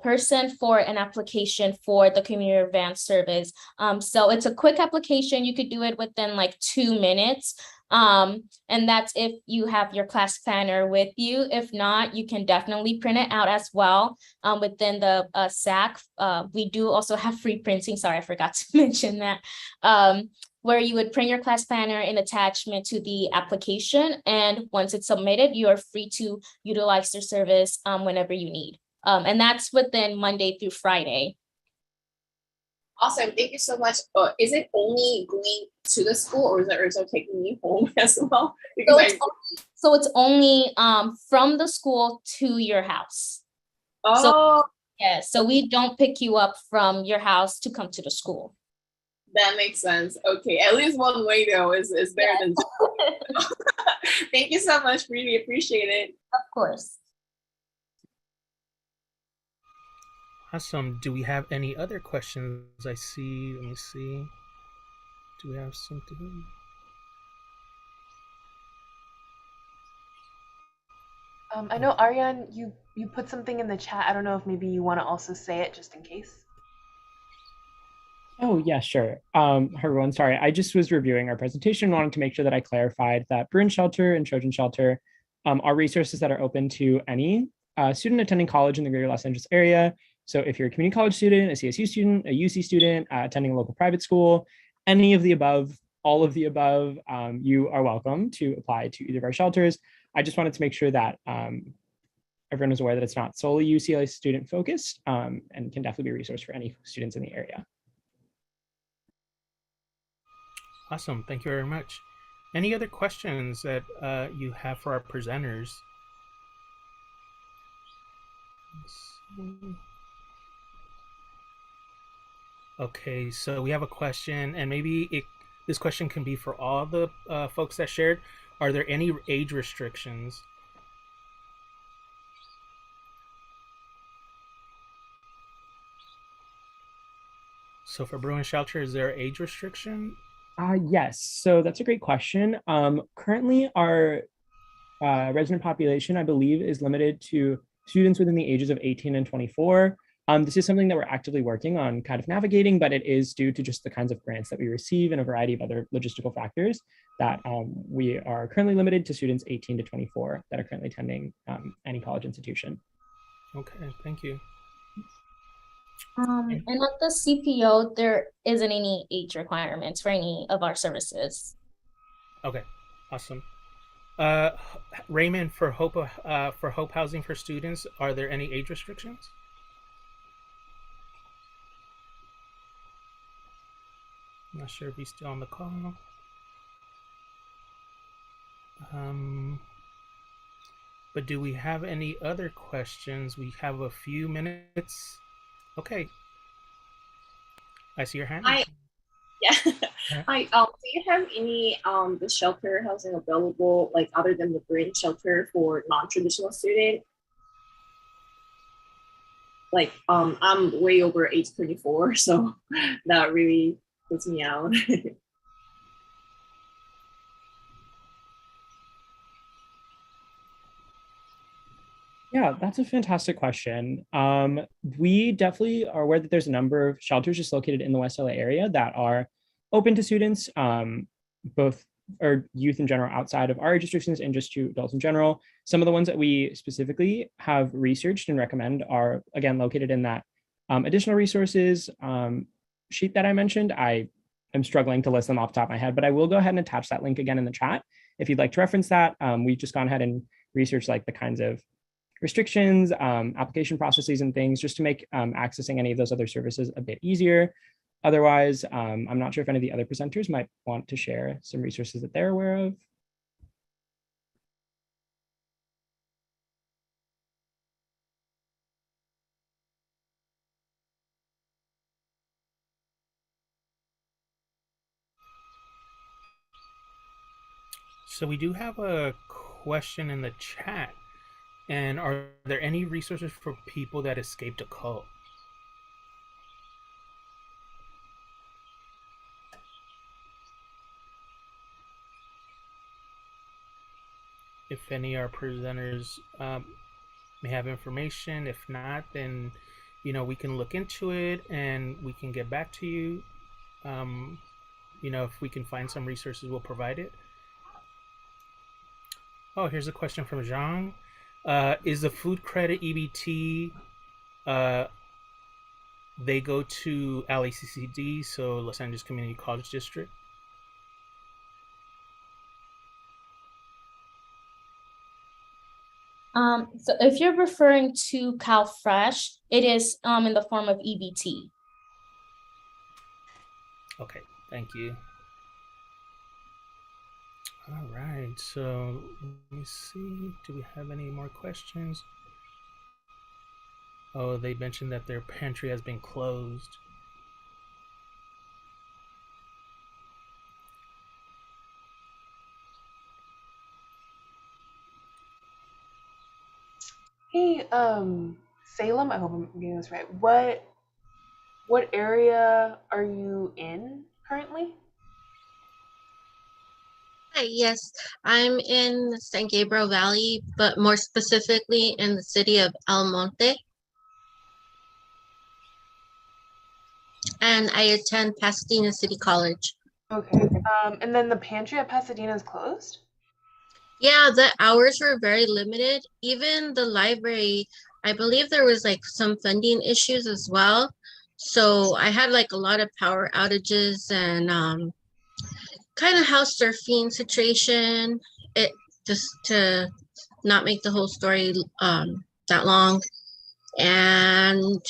person for an application for the commuter van service. So it's a quick application. You could do it within like 2 minutes. And that's if you have your class planner with you. If not, you can definitely print it out as well within the SAC. We do also have free printing. Sorry, I forgot to mention that. Where you would print your class planner in attachment to the application. And once it's submitted, you are free to utilize their service whenever you need. And that's within Monday through Friday. Awesome, thank you so much. Is it only going to the school, or is it also taking me home as well? So it's only from the school to your house. Oh. So, yeah, so we don't pick you up from your house to come to the school. That makes sense. Okay, at least one way though is better than two. Thank you so much, really appreciate it. Of course. Awesome. Do we have any other questions? I see. Let me see. Do we have something? I know Ariane, you put something in the chat. I don't know if maybe you want to also say it just in case. Oh, yeah, sure. Hi, everyone. Sorry, I just was reviewing our presentation, wanted to make sure that I clarified that Bruen Shelter and Trojan Shelter are resources that are open to any student attending college in the greater Los Angeles area. So if you're a community college student, a CSU student, a UC student, attending a local private school, any of the above, all of the above, you are welcome to apply to either of our shelters. I just wanted to make sure that everyone is aware that it's not solely UCLA student focused and can definitely be a resource for any students in the area. Awesome. Thank you very much. Any other questions that you have for our presenters? Okay, so we have a question, and maybe this question can be for all the folks that shared. Are there any age restrictions? So for Bruen Shelter, is there an age restriction? Yes, so that's a great question. Currently, our resident population, I believe, is limited to students within the ages of 18 and 24. This is something that we're actively working on kind of navigating, but it is due to just the kinds of grants that we receive and a variety of other logistical factors that we are currently limited to students 18 to 24 that are currently attending any college institution. Okay, thank you. And at the CPO, there isn't any age requirements for any of our services. Okay, awesome. Raymond, for Hope Housing for Students, are there any age restrictions? I'm not sure if he's still on the call. But do we have any other questions? We have a few minutes. Okay. I see your hand. Yeah. Do you have any the shelter housing available, like other than the Bruen Shelter for non-traditional student? Like I'm way over age 24, so that really puts me out. Yeah, that's a fantastic question. We definitely are aware that there's a number of shelters just located in the West LA area that are open to students, both or youth in general outside of our age restrictions and just to adults in general. Some of the ones that we specifically have researched and recommend are, again, located in that additional resources sheet that I mentioned. I am struggling to list them off the top of my head, but I will go ahead and attach that link again in the chat if you'd like to reference that. We've just gone ahead and researched like the kinds of restrictions, application processes and things just to make accessing any of those other services a bit easier. Otherwise, I'm not sure if any of the other presenters might want to share some resources that they're aware of. So we do have a question in the chat. And are there any resources for people that escaped a cult? If any of our presenters may have information. If not, then we can look into it and we can get back to you. If we can find some resources, we'll provide it. Oh, here's a question from Zhang. Is the food credit EBT, they go to LACCD, so Los Angeles Community College District? So if you're referring to CalFresh, it is in the form of EBT. Okay, thank you. All right, so let me see. Do we have any more questions? Oh, they mentioned that their pantry has been closed. Hey, Salem. I hope I'm getting this right. What area are you in currently? Hi, yes, I'm in San Gabriel Valley, but more specifically in the city of El Monte. And I attend Pasadena City College. Okay. And then the pantry at Pasadena is closed? Yeah, the hours were very limited. Even the library, I believe there was like some funding issues as well. So I had like a lot of power outages and kind of house surfing situation. It just to not make the whole story that long. And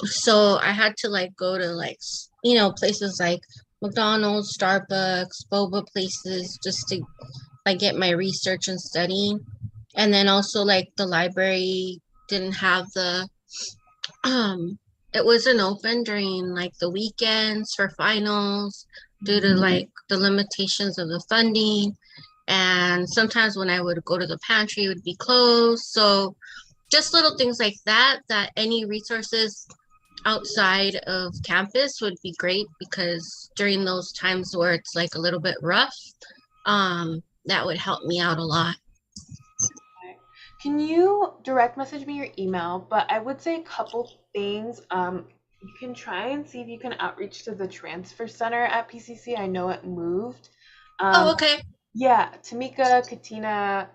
so I had to like go to like, you know, places like McDonald's, Starbucks, boba places just to like get my research and studying. And then also like the library didn't have the it wasn't open during like the weekends for finals due to like the limitations of the funding. And sometimes when I would go to the pantry, it would be closed. So just little things like that, that any resources outside of campus would be great, because during those times where it's like a little bit rough, that would help me out a lot. Can you direct message me your email? But I would say a couple things. You can try and see if you can outreach to the transfer center at PCC. I know it moved. Oh, okay. Yeah, Tamika, Katina,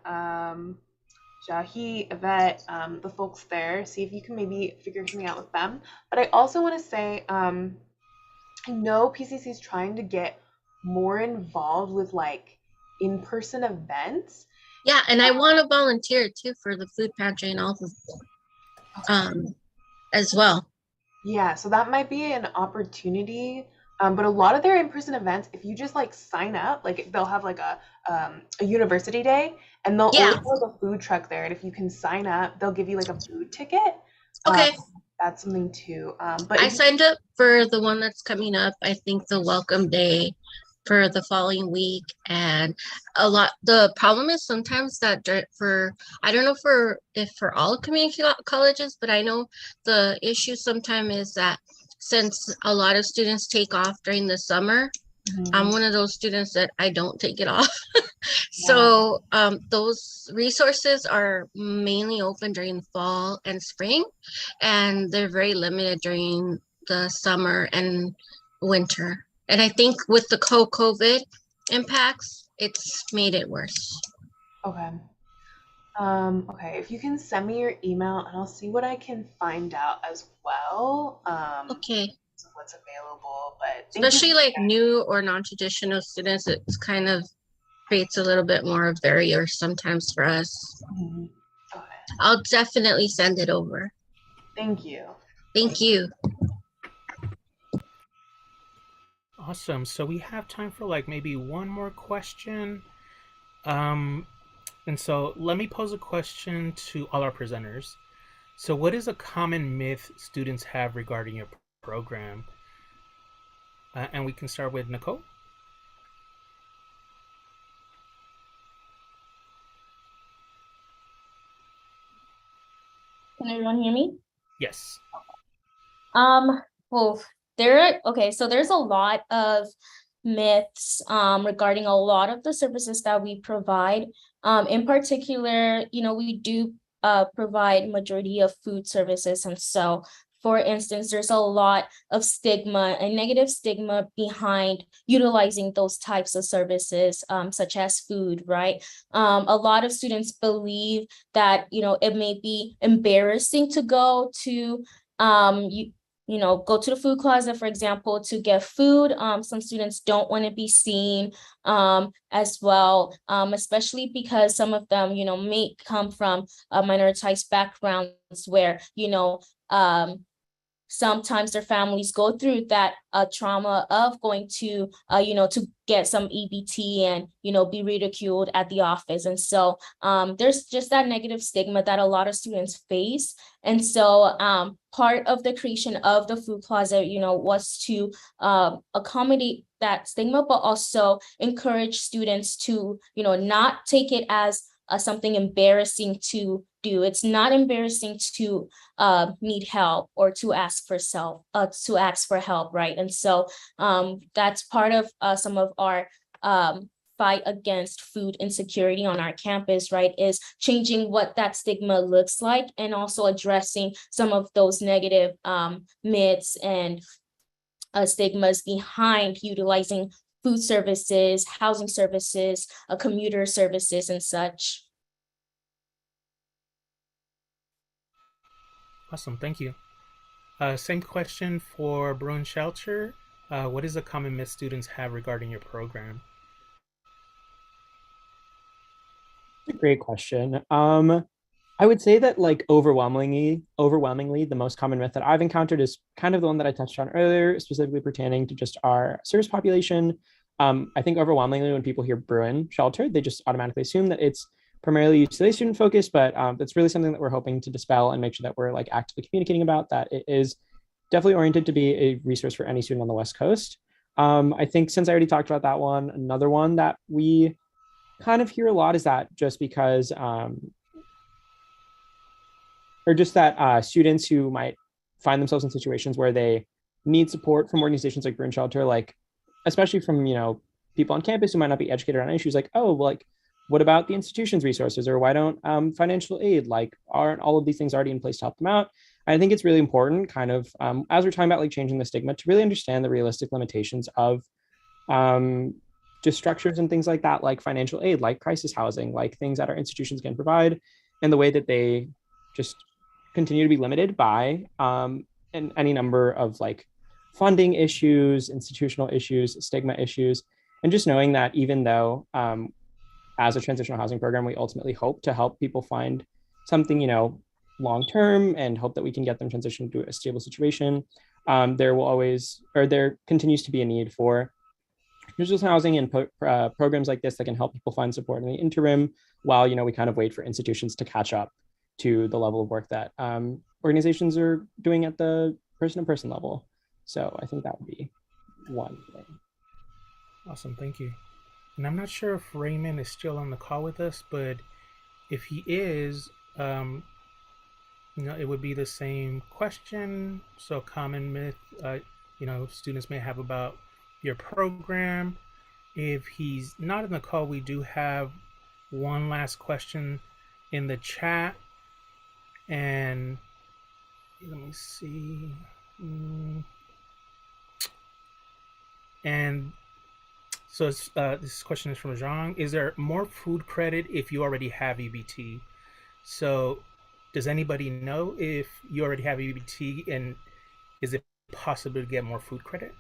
Jahi, Yvette, the folks there. See if you can maybe figure something out with them. But I also want to say, I know PCC is trying to get more involved with like in-person events. Yeah, and I want to volunteer too for the food pantry and all as well. Yeah, so that might be an opportunity. But a lot of their in-person events, if you just like sign up, like they'll have like a university day, and they'll always have a food truck there. And if you can sign up, they'll give you like a food ticket. Okay. That's something too. But I signed up for the one that's coming up. I think the welcome day for the following week. And the problem is sometimes that I don't know if for all community colleges, but I know the issue sometimes is that since a lot of students take off during the summer, I'm one of those students that I don't take it off. So those resources are mainly open during fall and spring, and they're very limited during the summer and winter. And I think with the COVID impacts, it's made it worse. Okay. Okay, if you can send me your email, and I'll see what I can find out as well. Okay. What's available, but especially like new or non-traditional students, it's kind of creates a little bit more of barrier sometimes for us. Okay. I'll definitely send it over. Thank you. Thank you. Awesome. So we have time for like maybe one more question. And so let me pose a question to all our presenters. So what is a common myth students have regarding your program? And we can start with Nicole. Can everyone hear me? Yes. Well, so there's a lot of myths regarding a lot of the services that we provide. In particular, we do provide majority of food services. And so, for instance, there's a lot of stigma and negative stigma behind utilizing those types of services, such as food, right? A lot of students believe that, it may be embarrassing to go to, go to the food closet, for example, to get food. Some students don't want to be seen as well, especially because some of them, may come from minoritized backgrounds where, sometimes their families go through that trauma of going to, to get some EBT and, be ridiculed at the office. And so there's just that negative stigma that a lot of students face. And so part of the creation of the food closet, was to accommodate that stigma, but also encourage students to, not take it as something embarrassing to do. It's not embarrassing to need help or to ask for help, right? And so that's part of some of our fight against food insecurity on our campus, right, is changing what that stigma looks like and also addressing some of those negative myths and stigmas behind utilizing food services, housing services, commuter services, and such. Awesome, thank you. Same question for Bruen Shelter. What is a common myth students have regarding your program? That's a great question. I would say that like overwhelmingly, the most common myth that I've encountered is kind of the one that I touched on earlier, specifically pertaining to just our service population. I think overwhelmingly when people hear Bruen Shelter, they just automatically assume that it's primarily UCLA student focused, but that's really something that we're hoping to dispel and make sure that we're like actively communicating about, that it is definitely oriented to be a resource for any student on the West Coast. I think since I already talked about that one, another one that we kind of hear a lot is that just because or just that students who might find themselves in situations where they need support from organizations like Bruen Shelter, like especially from, you know, people on campus who might not be educated on issues, like, oh, like, what about the institution's resources, or why don't financial aid, like, aren't all of these things already in place to help them out? I think it's really important, kind of, as we're talking about like changing the stigma, to really understand the realistic limitations of just structures and things like that, like financial aid, like crisis housing, like things that our institutions can provide, and the way that they just continue to be limited by and any number of like funding issues, institutional issues, stigma issues, and just knowing that even though as a transitional housing program, we ultimately hope to help people find something, you know, long term, and hope that we can get them transitioned to a stable situation, there continues to be a need for transitional housing and programs like this that can help people find support in the interim, while, you know, we kind of wait for institutions to catch up to the level of work that organizations are doing at the person-to-person level. So I think that would be one thing. Awesome, thank you. And I'm not sure if Raymond is still on the call with us, but if he is, you know, it would be the same question. So common myth, you know, students may have about your program. If he's not in the call, we do have one last question in the chat. And let me see. And so this question is from Zhang. Is there more food credit if you already have EBT? So does anybody know if you already have EBT, and is it possible to get more food credit?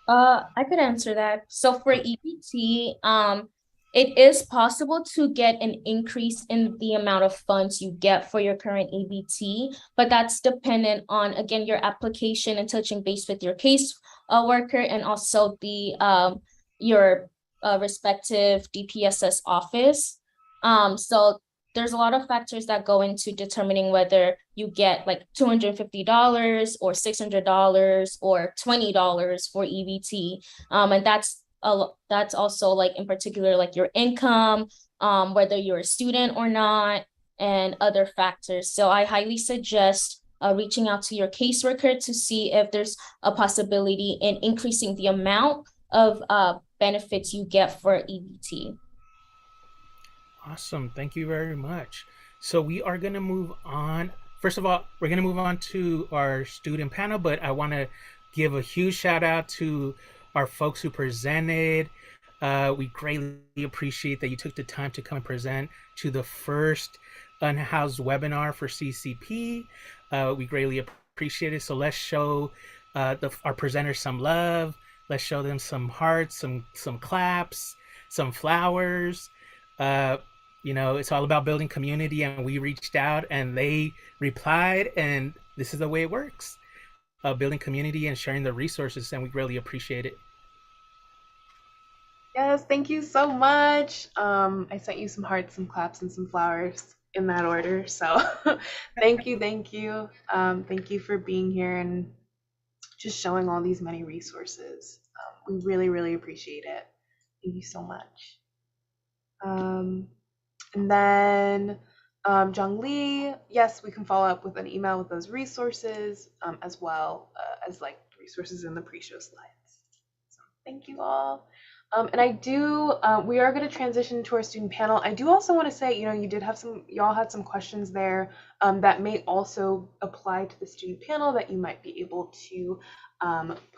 I could answer that. So for EBT, it is possible to get an increase in the amount of funds you get for your current EBT, but that's dependent on, again, your application and touching base with your case worker, and also the your respective DPSS office. So there's a lot of factors that go into determining whether you get like $250 or $600 or $20 for EBT. And that's also like in particular, like your income, whether you're a student or not, and other factors. So I highly suggest reaching out to your caseworker to see if there's a possibility in increasing the amount of benefits you get for EBT. Awesome. Thank you very much. So we are going to move on. First of all, we're going to move on to our student panel, but I want to give a huge shout out to our folks who presented. We greatly appreciate that you took the time to come and present to the first Unhoused webinar for CCP. We greatly appreciate it. So let's show our presenters some love. Let's show them some hearts, some claps, some flowers. You know, it's all about building community, and we reached out and they replied, and this is the way it works. Building community and sharing the resources, and we really appreciate it. Yes, thank you so much. I sent you some hearts, some claps, and some flowers in that order. So thank you. Thank you for being here and just showing all these many resources. We really, really appreciate it. Thank you so much. And then Jung Lee, yes, we can follow up with an email with those resources as well as like resources in the pre-show slides. So thank you all. And I do, we are going to transition to our student panel. I do also want to say, y'all had some questions there that may also apply to the student panel that you might be able to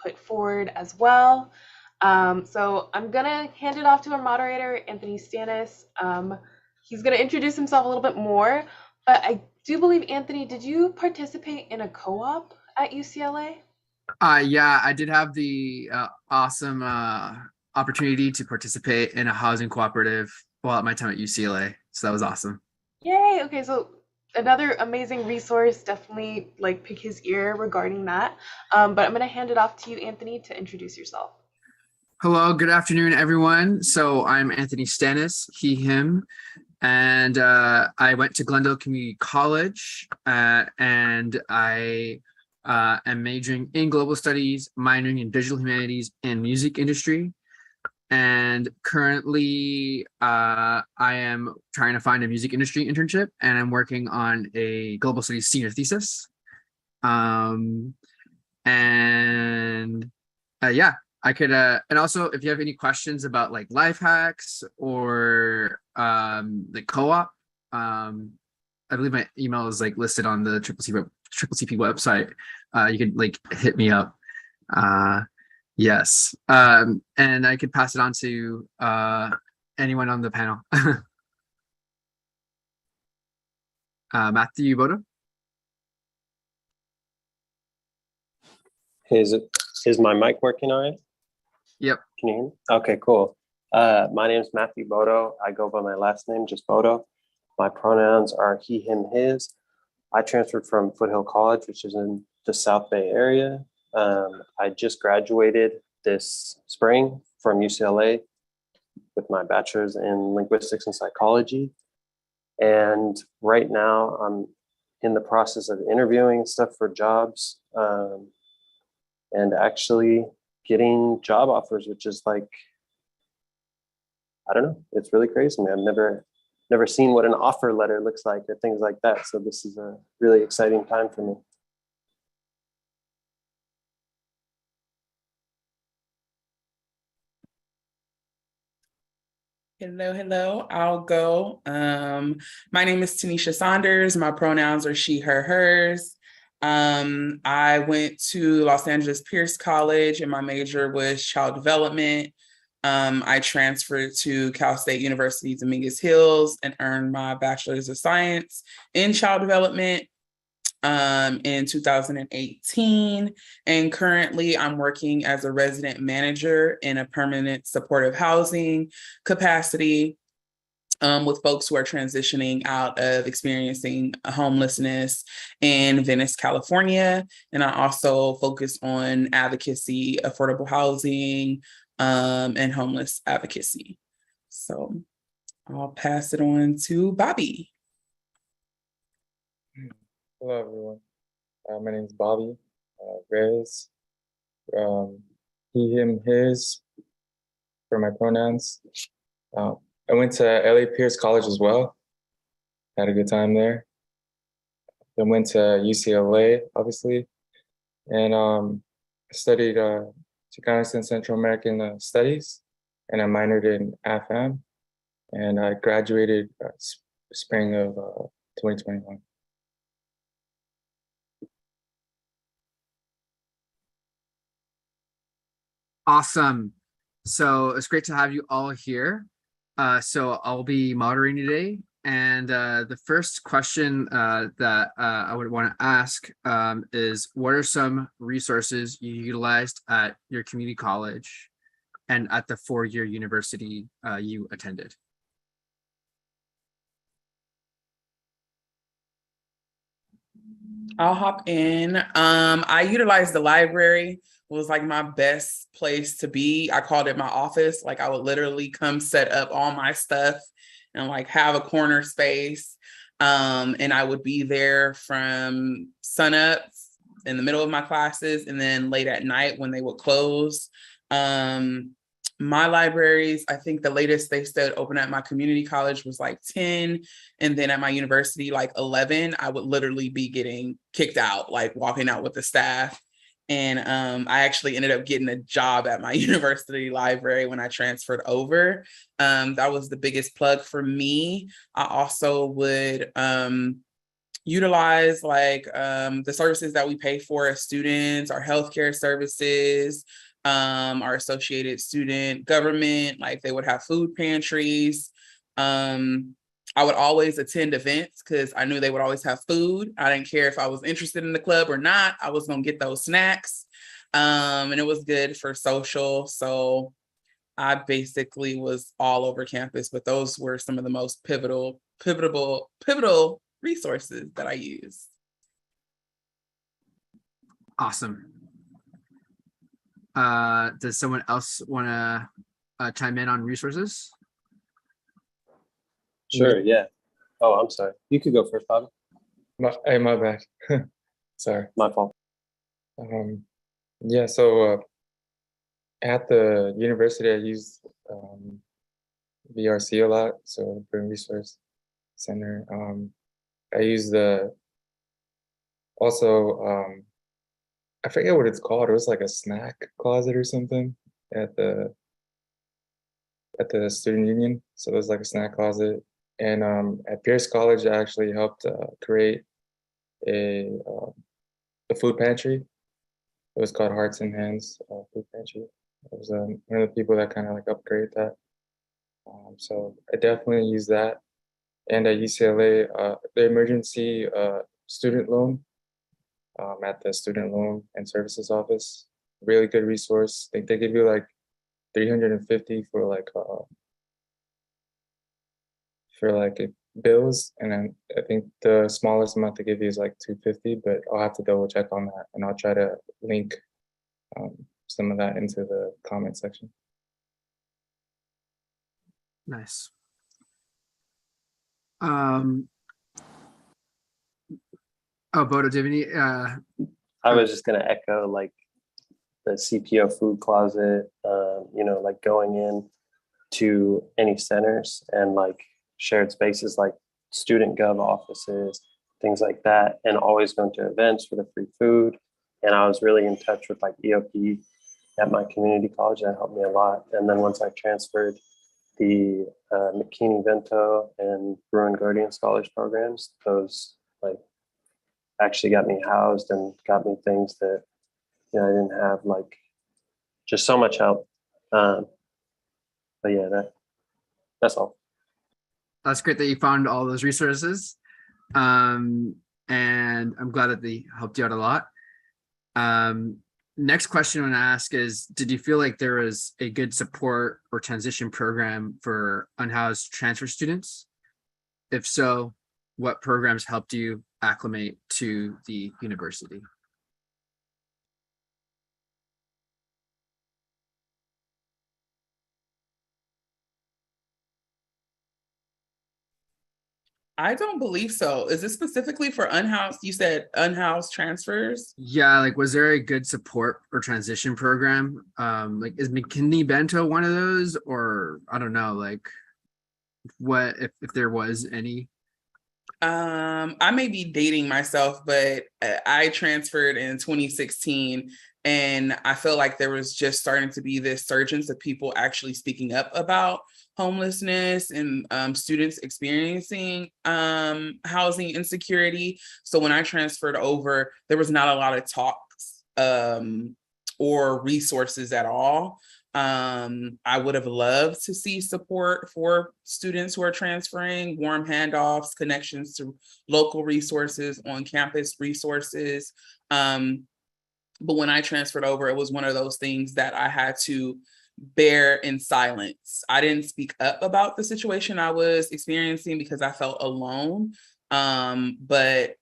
put forward as well. So I'm going to hand it off to our moderator, Anthony Stanis. He's going to introduce himself a little bit more, but I do believe, Anthony, did you participate in a co-op at UCLA? Yeah, I did have the awesome opportunity to participate in a housing cooperative while at my time at UCLA. So that was awesome. Yay. Okay, so another amazing resource, definitely like pick his ear regarding that. But I'm going to hand it off to you, Anthony, to introduce yourself. Hello, good afternoon, everyone. So I'm Anthony Stanis, he, him, and I went to Glendale Community College and I am majoring in global studies, minoring in digital humanities and music industry. And currently I am trying to find a music industry internship, and I'm working on a global studies senior thesis. Yeah, I could, and also if you have any questions about like life hacks or the co-op, I believe my email is like listed on the CCCP website. You could like hit me up. Yes, and I could pass it on to anyone on the panel. Matthew Bodo. Is my mic working all right? Yep. Can you hear me? Okay, cool. My name is Matthew Bodo. I go by my last name, just Bodo. My pronouns are he, him, his. I transferred from Foothill College, which is in the South Bay area. I just graduated this spring from UCLA with my bachelor's in linguistics and psychology. And right now I'm in the process of interviewing stuff for jobs and actually getting job offers, which is like, I don't know, it's really crazy, man. I've never seen what an offer letter looks like or things like that. So this is a really exciting time for me. Hello, I'll go. My name is Tanisha Saunders. My pronouns are she, her, hers. I went to Los Angeles Pierce College and my major was child development. I transferred to Cal State University Dominguez Hills and earned my bachelor's of science in child development in 2018. And currently I'm working as a resident manager in a permanent supportive housing capacity with folks who are transitioning out of experiencing homelessness in Venice, California. And I also focus on advocacy, affordable housing, and homeless advocacy. So I'll pass it on to Bobby. Hello, everyone. My name is Bobby Reyes. He, him, his for my pronouns. I went to LA Pierce College as well. Had a good time there. Then went to UCLA, obviously, and studied Chicanos and Central American Studies, and I minored in AFAM, and I graduated spring of 2021. Awesome. So it's great to have you all here. So I'll be moderating today. And the first question that I would want to ask is, what are some resources you utilized at your community college and at the four-year university you attended? I'll hop in. I utilized the library. It was like my best place to be. I called it my office. Like I would literally come set up all my stuff and like have a corner space. And I would be there from sunup in the middle of my classes and then late at night when they would close. my libraries, I think the latest they said open at my community college was like 10. And then at my university, like 11, I would literally be getting kicked out, like walking out with the staff. And I actually ended up getting a job at my university library when I transferred over. That was the biggest plug for me. I also would utilize like the services that we pay for as students, our healthcare services, our associated student government, like they would have food pantries. I would always attend events because I knew they would always have food. I didn't care if I was interested in the club or not, I was gonna get those snacks. And it was good for social. So I basically was all over campus, but those were some of the most pivotal resources that I use. Awesome. Does someone else want to chime in on resources? Sure, yeah. Oh, I'm sorry. You could go first, Bobby. My bad. Sorry. My fault. Yeah, so at the university, I use VRC a lot, so Brewing Resource Center. I use I forget what it's called. It was like a snack closet or something at the student union. So there's like a snack closet. And at Pierce College, I actually helped create a food pantry. It was called Hearts and Hands Food Pantry. I was one of the people that kind of like upgraded that. So I definitely use that. And at UCLA, the emergency student loan at the Student Loan and Services Office, really good resource. I think they give you like $350 for bills, and then I think the smallest amount they give you is like $250, but I'll have to double check on that, and I'll try to link some of that into the comment section. Nice. Bodo, do you have any? I was just going to echo like the CPO food closet, like going in to any centers and like shared spaces like student gov offices, things like that, and always going to events for the free food. And I was really in touch with like EOP at my community college. That helped me a lot. And then once I transferred, the McKinney Vento and Bruen Guardian Scholars programs, those like actually got me housed and got me things that I didn't have, like just so much help. But yeah, that's all. That's great that you found all those resources. And I'm glad that they helped you out a lot. Next question I want to ask is, did you feel like there was a good support or transition program for unhoused transfer students? If so, what programs helped you acclimate to the university? I don't believe so. Is this specifically for unhoused? You said unhoused transfers? Yeah, like was there a good support or transition program? Like is McKinney Bento one of those, or I don't know, like what if there was any? I may be dating myself, but I transferred in 2016, and I feel like there was just starting to be this surge of people actually speaking up about homelessness and students experiencing housing insecurity. So when I transferred over, there was not a lot of talks or resources at all. I would have loved to see support for students who are transferring, warm handoffs, connections to local resources, on campus resources. But when I transferred over, it was one of those things that I had to bear in silence. I didn't speak up about the situation I was experiencing because I felt alone. But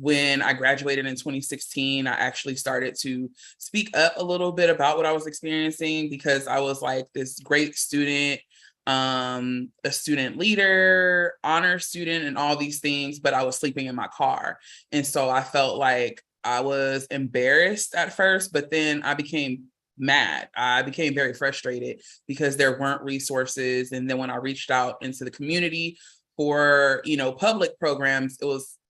when I graduated in 2016, I actually started to speak up a little bit about what I was experiencing, because I was like this great student, a student leader, honor student, and all these things, but I was sleeping in my car. And so I felt like I was embarrassed at first, but then I became mad. I became very frustrated because there weren't resources. And then when I reached out into the community for, public programs,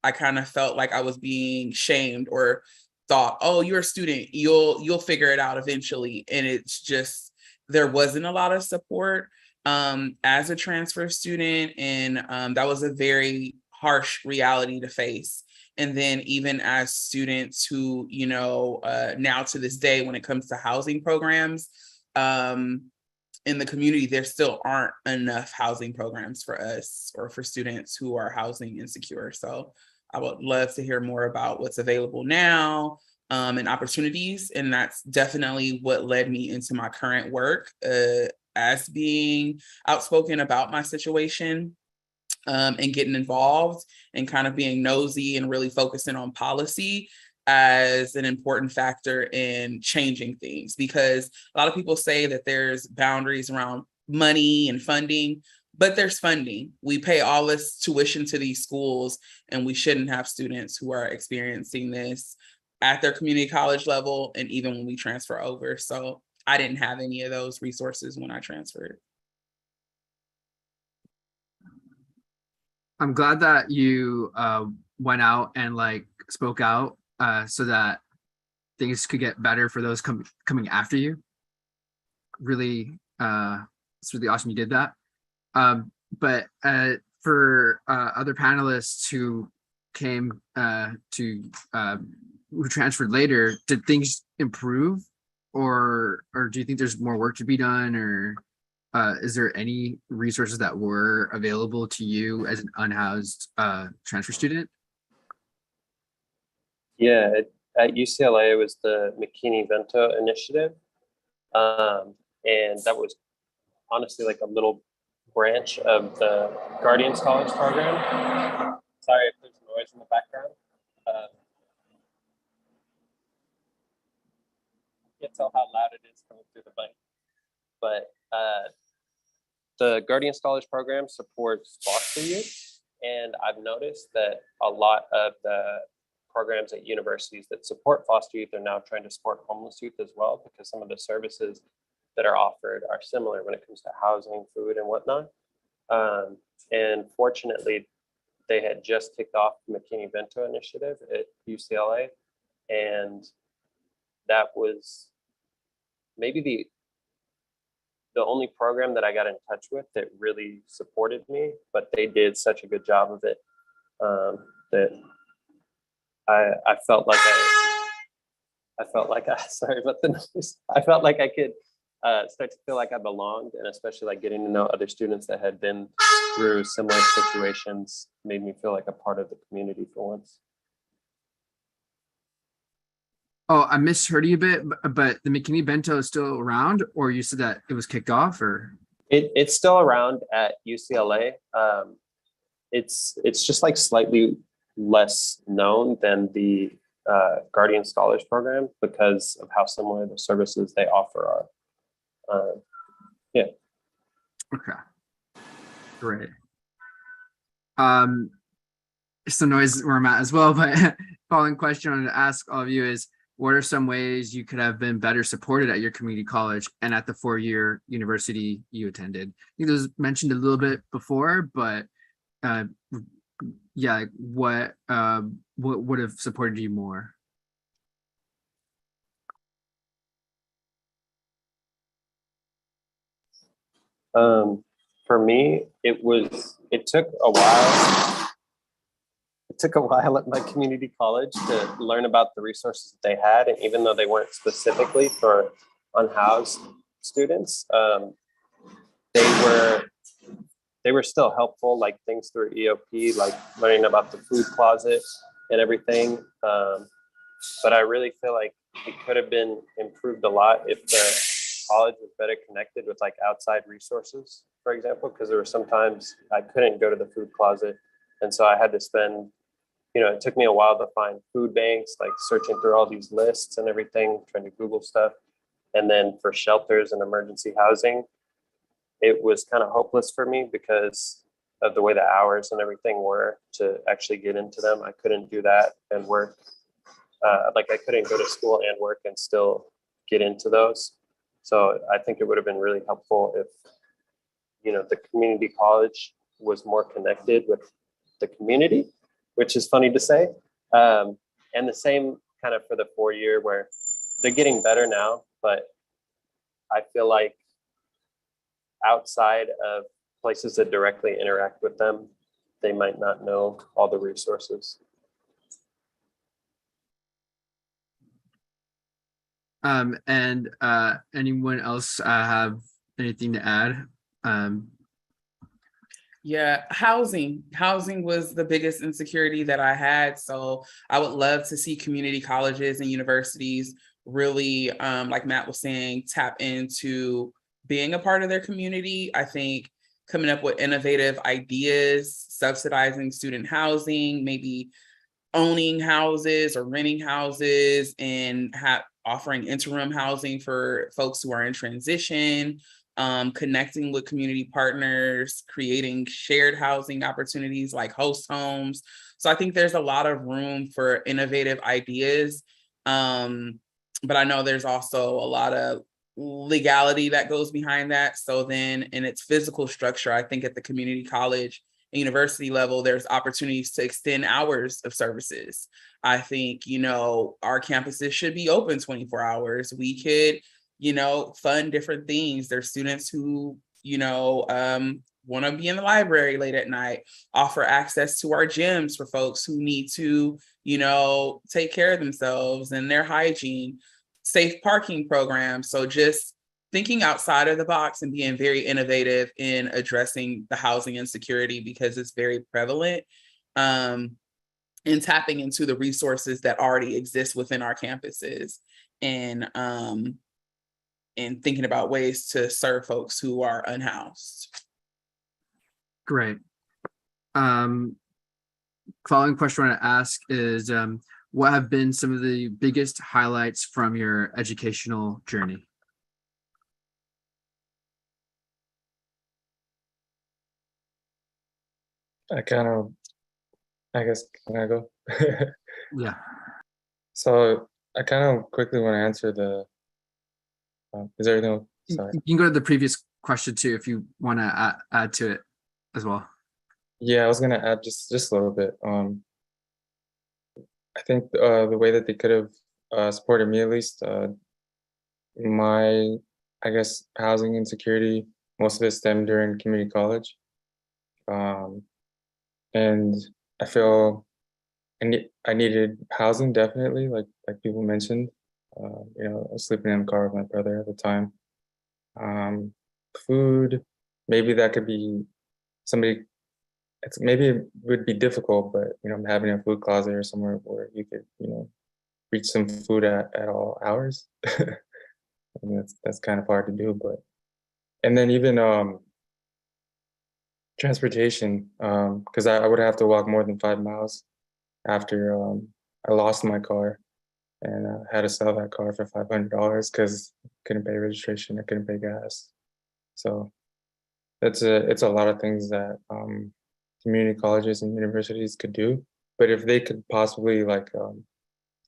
I kind of felt like I was being shamed or thought, oh, you're a student, you'll figure it out eventually. And it's just, there wasn't a lot of support as a transfer student. And that was a very harsh reality to face. And then even as students who, now to this day, when it comes to housing programs in the community, there still aren't enough housing programs for us or for students who are housing insecure. So I would love to hear more about what's available now and opportunities. And that's definitely what led me into my current work as being outspoken about my situation. And getting involved and kind of being nosy and really focusing on policy as an important factor in changing things. Because a lot of people say that there's boundaries around money and funding, but there's funding. We pay all this tuition to these schools, and we shouldn't have students who are experiencing this at their community college level and even when we transfer over. So I didn't have any of those resources when I transferred. I'm glad that you went out and spoke out so that things could get better for those coming after you. Really, it's really awesome you did that. But for other panelists who came who transferred later, did things improve, or do you think there's more work to be done, or is there any resources that were available to you as an unhoused transfer student? Yeah, at UCLA, it was the McKinney-Vento initiative. And that was honestly like a little branch of the Guardian Scholars Program. Sorry if there's noise in the background. I can't tell how loud it is coming through the mic. But the Guardian Scholars Program supports foster youth. And I've noticed that a lot of the programs at universities that support foster youth are now trying to support homeless youth as well, because some of the services that are offered are similar when it comes to housing, food, and whatnot. And fortunately, they had just kicked off the McKinney-Vento initiative at UCLA. And that was maybe the only program that I got in touch with that really supported me, but they did such a good job of it that I felt like sorry about the noise. I felt like I could start to feel like I belonged, and especially like getting to know other students that had been through similar situations made me feel like a part of the community for once. Oh, I misheard you a bit, but the McKinney-Vento is still around, or you said that it was kicked off, or? It's still around at UCLA. It's just like slightly less known than the Guardian Scholars Program because of how similar the services they offer are. Yeah. Okay. Great. Some noise where I'm at as well, but following question I wanted to ask all of you is, what are some ways you could have been better supported at your community college and at the 4-year university you attended? I think it was mentioned a little bit before, but yeah, what would have supported you more? For me, it took a while. It took a while at my community college to learn about the resources that they had, and even though they weren't specifically for unhoused students, they were still helpful, like things through EOP, like learning about the food closet and everything. But I really feel like it could have been improved a lot if the college was better connected with like outside resources, for example, because there were sometimes I couldn't go to the food closet. And so I had to spend, it took me a while to find food banks, like searching through all these lists and everything, trying to Google stuff. And then for shelters and emergency housing, it was kind of hopeless for me because of the way the hours and everything were to actually get into them. I couldn't do that and work. I couldn't go to school and work and still get into those. So I think it would have been really helpful if, the community college was more connected with the community, which is funny to say. And the same kind of for the 4-year, where they're getting better now, but I feel like outside of places that directly interact with them, they might not know all the resources. And anyone else have anything to add? Yeah, housing was the biggest insecurity that I had. So I would love to see community colleges and universities really, like Matt was saying, tap into being a part of their community. I think coming up with innovative ideas, subsidizing student housing, maybe owning houses or renting houses, and offering interim housing for folks who are in transition, connecting with community partners, creating shared housing opportunities like host homes. So I think there's a lot of room for innovative ideas. But I know there's also a lot of legality that goes behind that. So then in its physical structure, I think at the community college and university level, there's opportunities to extend hours of services. I think, our campuses should be open 24 hours. We could, fund different things. There's students who, want to be in the library late at night, offer access to our gyms for folks who need to, take care of themselves and their hygiene, safe parking programs. So just thinking outside of the box and being very innovative in addressing the housing insecurity, because it's very prevalent, and tapping into the resources that already exist within our campuses, and thinking about ways to serve folks who are unhoused. Great. Following question I want to ask is, what have been some of the biggest highlights from your educational journey? I guess, can I go? Yeah. So I kind of quickly want to answer is everything, sorry. You can go to the previous question too, if you want to add to it as well. Yeah, I was going to add just a little bit. I think the way that they could have supported me, at least, my, I guess, housing insecurity, most of it stemmed during community college. And I feel I needed housing, definitely, like people mentioned. I was sleeping in the car with my brother at the time. Food, maybe that could be maybe it would be difficult, but having a food closet or somewhere where you could, reach some food at all hours. I mean, that's kind of hard to do, and then even transportation, because I would have to walk more than 5 miles after I lost my car, and had to sell that car for $500 because I couldn't pay registration, I couldn't pay gas. So it's a lot of things that community colleges and universities could do. But if they could possibly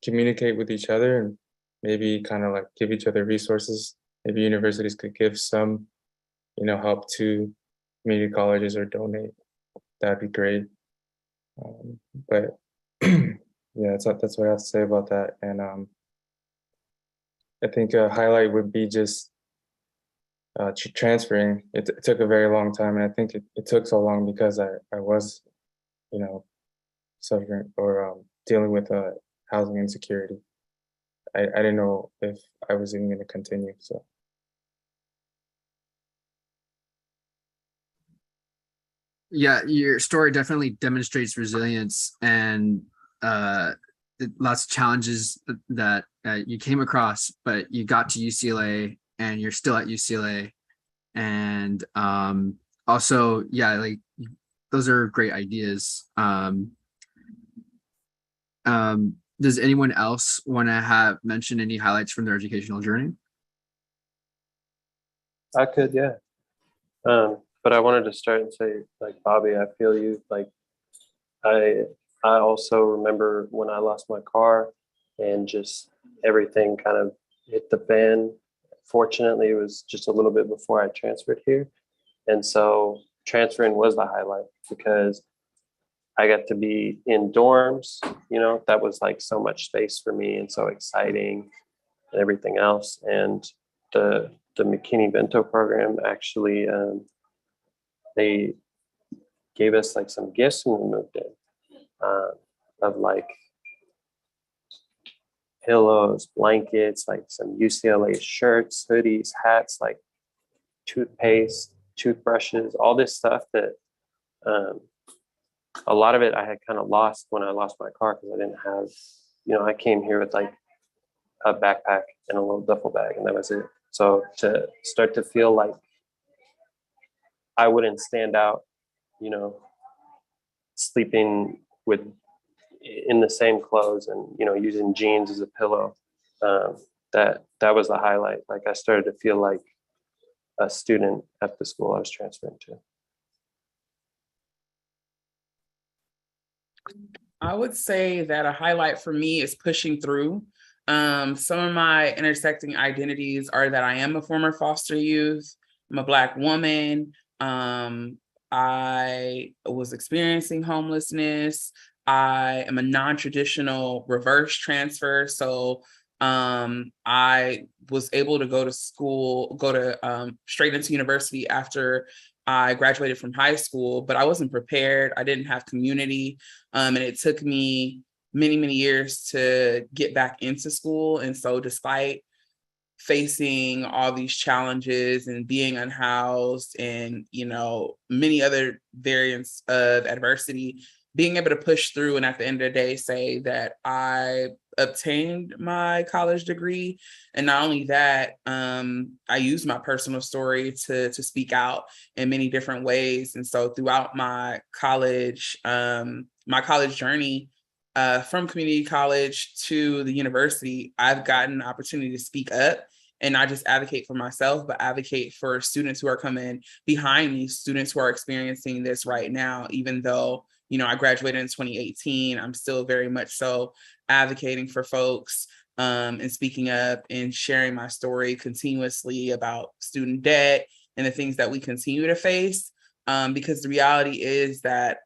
communicate with each other and maybe kind of give each other resources, maybe universities could give some, help to community colleges or donate. That'd be great. But yeah, that's what I have to say about that. And I think a highlight would be just transferring. It took a very long time, and I think it took so long because I was, suffering or dealing with housing insecurity. I didn't know if I was even going to continue. So. Yeah, your story definitely demonstrates resilience and lots of challenges that you came across, but you got to UCLA and you're still at UCLA. And also, yeah, those are great ideas. Does anyone else want to mention any highlights from their educational journey? I could, yeah. But I wanted to start and say, Bobby, I feel you. I also remember when I lost my car and just everything kind of hit the fan. Fortunately, it was just a little bit before I transferred here. And so transferring was the highlight because I got to be in dorms, that was like so much space for me and so exciting and everything else. And the McKinney Bento program actually, they gave us like some gifts when we moved in, of like pillows, blankets, like some UCLA shirts, hoodies, hats, like toothpaste, toothbrushes, all this stuff that a lot of it I had kind of lost when I lost my car because I didn't have, I came here with like a backpack and a little duffel bag and that was it. So to start to feel like I wouldn't stand out, sleeping in the same clothes and, using jeans as a pillow, that was the highlight. Like I started to feel like a student at the school I was transferring to. I would say that a highlight for me is pushing through. Some of my intersecting identities are that I am a former foster youth. I'm a Black woman. I was experiencing homelessness. I am a non-traditional reverse transfer. So I was able to go to school, straight into university after I graduated from high school, but I wasn't prepared. I didn't have community. And it took me many, many years to get back into school. And so despite facing all these challenges and being unhoused and, many other variants of adversity, being able to push through and at the end of the day say that I obtained my college degree. And not only that, I used my personal story to speak out in many different ways. And so throughout my college journey, from community college to the university, I've gotten an opportunity to speak up and not just advocate for myself, but advocate for students who are coming behind me, students who are experiencing this right now, even though I graduated in 2018. I'm still very much so advocating for folks and speaking up and sharing my story continuously about student debt and the things that we continue to face. Because the reality is that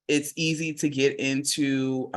it's easy to get into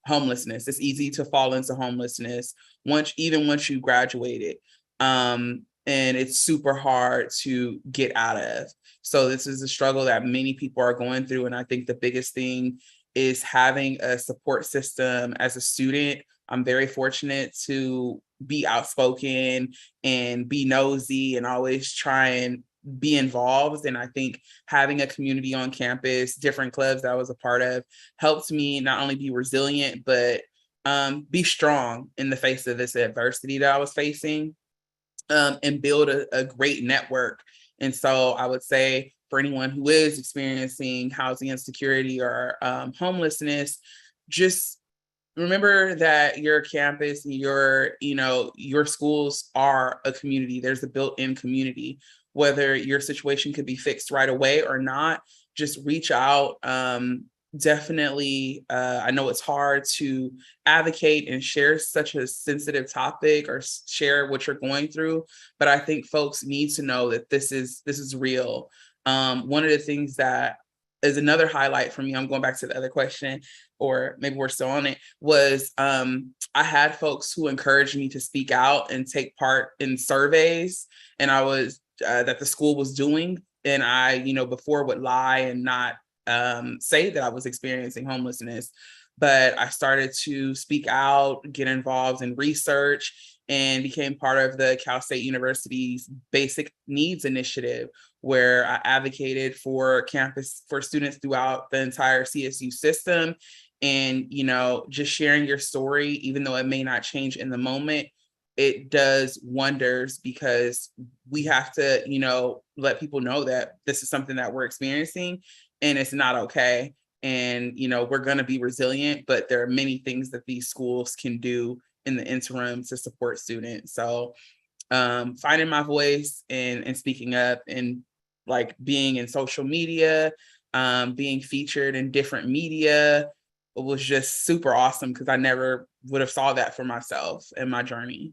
homelessness. It's easy to fall into homelessness once you graduated. And it's super hard to get out of. So this is a struggle that many people are going through. And I think the biggest thing is having a support system. As a student, I'm very fortunate to be outspoken and be nosy and always try and be involved. And I think having a community on campus, different clubs that I was a part of, helped me not only be resilient, but be strong in the face of this adversity that I was facing, and build a great network. And so I would say for anyone who is experiencing housing insecurity or homelessness, just remember that your campus and your schools are a community. There's a built-in community. Whether your situation could be fixed right away or not, just reach out. Definitely, I know it's hard to advocate and share such a sensitive topic or share what you're going through, but I think folks need to know that this is real. One of the things that is another highlight for me, I'm going back to the other question, or maybe we're still on it, was I had folks who encouraged me to speak out and take part in surveys, and I was that the school was doing, and I, before would lie and not say that I was experiencing homelessness, but I started to speak out, get involved in research, and became part of the Cal State University's Basic Needs Initiative, where I advocated for students throughout the entire CSU system. And, just sharing your story, even though it may not change in the moment, it does wonders, because we have to, let people know that this is something that we're experiencing and it's not okay. And, we're going to be resilient, but there are many things that these schools can do in the interim to support students. So finding my voice and speaking up, and like being in social media, being featured in different media was just super awesome, because I never would have saw that for myself in my journey.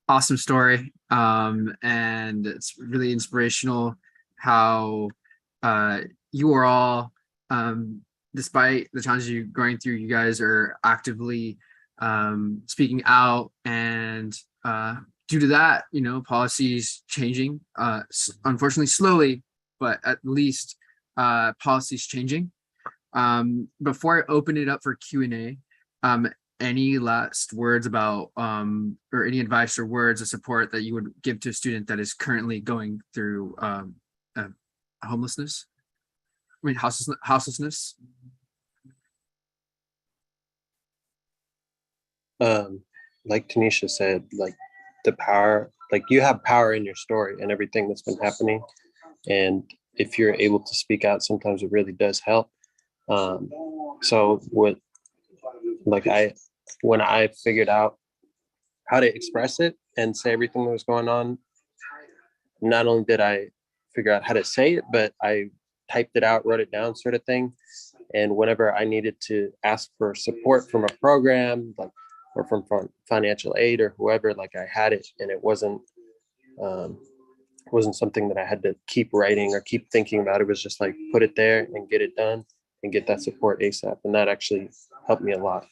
awesome story. And it's really inspirational how you are all, despite the challenges you're going through, you guys are actively speaking out. And due to that, policies changing, unfortunately slowly, but at least policies changing. Before I open it up for Q&A, any last words about or any advice or words of support that you would give to a student that is currently going through homelessness? I mean, houselessness. Like Tanisha said, like the power, like you have power in your story and everything that's been happening. And if you're able to speak out, sometimes it really does help. So what, like when I figured out how to express it and say everything that was going on, not only did I figure out how to say it, but I typed it out, wrote it down, sort of thing. And whenever I needed to ask for support from a program, like, or from financial aid or whoever, like I had it, and it wasn't something that I had to keep writing or keep thinking about. It was just like, put it there and get it done and get that support ASAP. And that actually helped me a lot.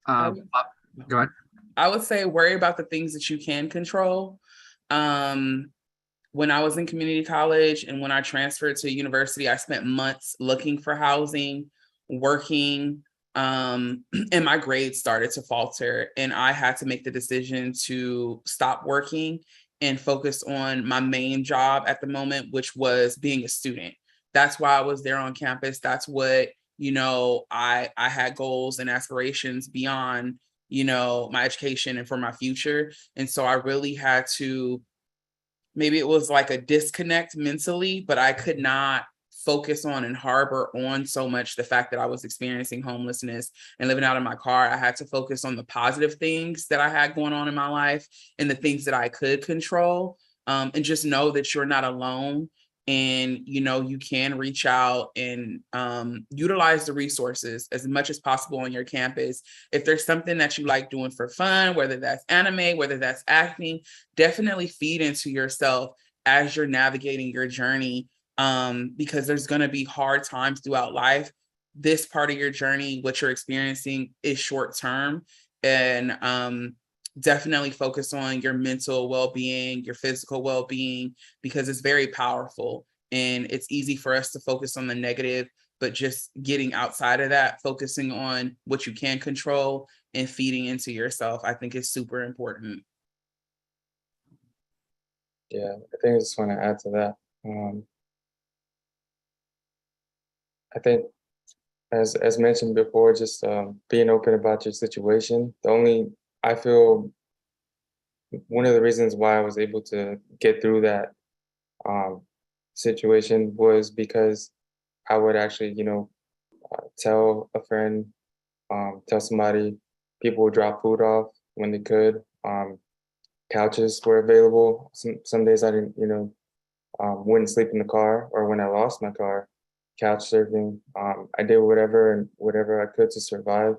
Go ahead. I would say worry about the things that you can control. When I was in community college and when I transferred to university, I spent months looking for housing, working, and my grades started to falter. And I had to make the decision to stop working and focus on my main job at the moment, which was being a student. That's why I was there on campus. That's what, I had goals and aspirations beyond, my education and for my future. And so I really had to, maybe it was like a disconnect mentally, but I could not focus on and harbor on so much the fact that I was experiencing homelessness and living out of my car. I had to focus on the positive things that I had going on in my life and the things that I could control, and just know that you're not alone. And, you can reach out and utilize the resources as much as possible on your campus. If there's something that you like doing for fun, whether that's anime, whether that's acting, definitely feed into yourself as you're navigating your journey, because there's going to be hard times throughout life. This part of your journey, what you're experiencing, is short term. And definitely focus on your mental well-being, your physical well-being, because it's very powerful. And it's easy for us to focus on the negative, but just getting outside of that, focusing on what you can control and feeding into yourself, I think is super important. Yeah, I think I just want to add to that. I think, as mentioned before, just being open about your situation. I feel one of the reasons why I was able to get through that situation was because I would actually, tell a friend, tell somebody. People would drop food off when they could. Couches were available. Some days I didn't, wouldn't sleep in the car, or when I lost my car, couch surfing. I did whatever I could to survive.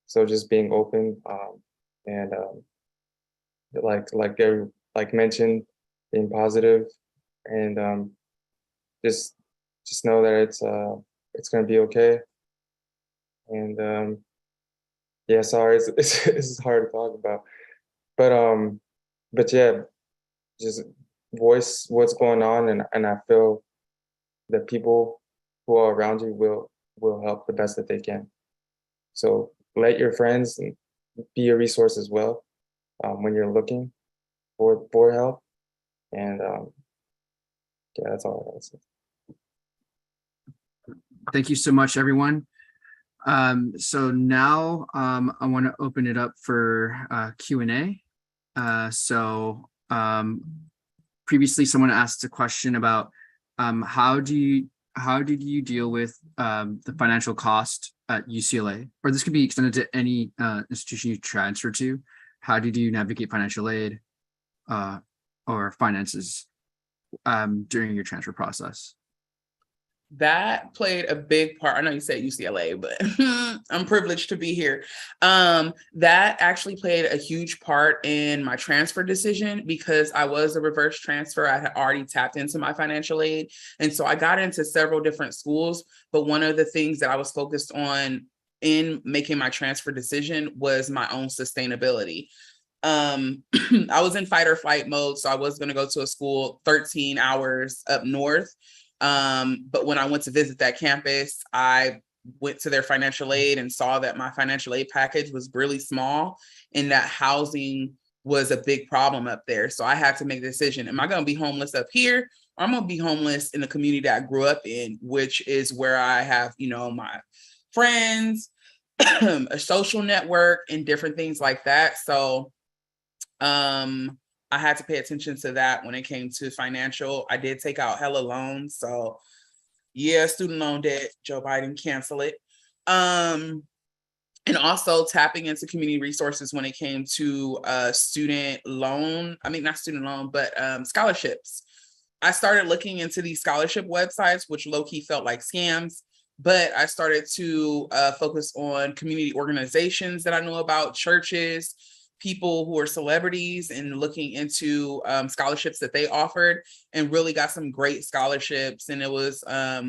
So just being open, and like mentioned, being positive, and just know that it's gonna be okay. And yeah, sorry, it's hard to talk about, but yeah, just voice what's going on, and I feel that people who are around you will help the best that they can. So let your friends be a resource as well, when you're looking for help. And yeah, that's all I gotta say. Thank you so much, everyone. So now I want to open it up for Q&A. Previously someone asked a question about how did you deal with the financial cost at UCLA, or this could be extended to any institution you transfer to. How did you navigate financial aid or finances during your transfer process? that played a big part. I know you said UCLA, but I'm privileged to be here. That actually played a huge part in my transfer decision because I was a reverse transfer. I had already tapped into my financial aid. And so I got into several different schools, but one of the things that I was focused on in making my transfer decision was my own sustainability. I was in fight or flight mode, so I was going to go to a school 13 hours up north. But when I went to visit that campus, I went to their financial aid and saw that my financial aid package was really small and that housing was a big problem up there. So I had to make a decision. Am I going to be homeless up here? Or I'm going to be homeless in the community that I grew up in, which is where I have, my friends, a social network and different things like that. So I had to pay attention to that when it came to financial. I did take out hella loans. So yeah, student loan debt, Joe Biden, cancel it. And also tapping into community resources when it came to student loan. I mean, not student loan, but scholarships. I started looking into these scholarship websites, which low-key felt like scams. But I started to focus on community organizations that I knew about, churches, people who are celebrities, and looking into scholarships that they offered, and really got some great scholarships. And it was a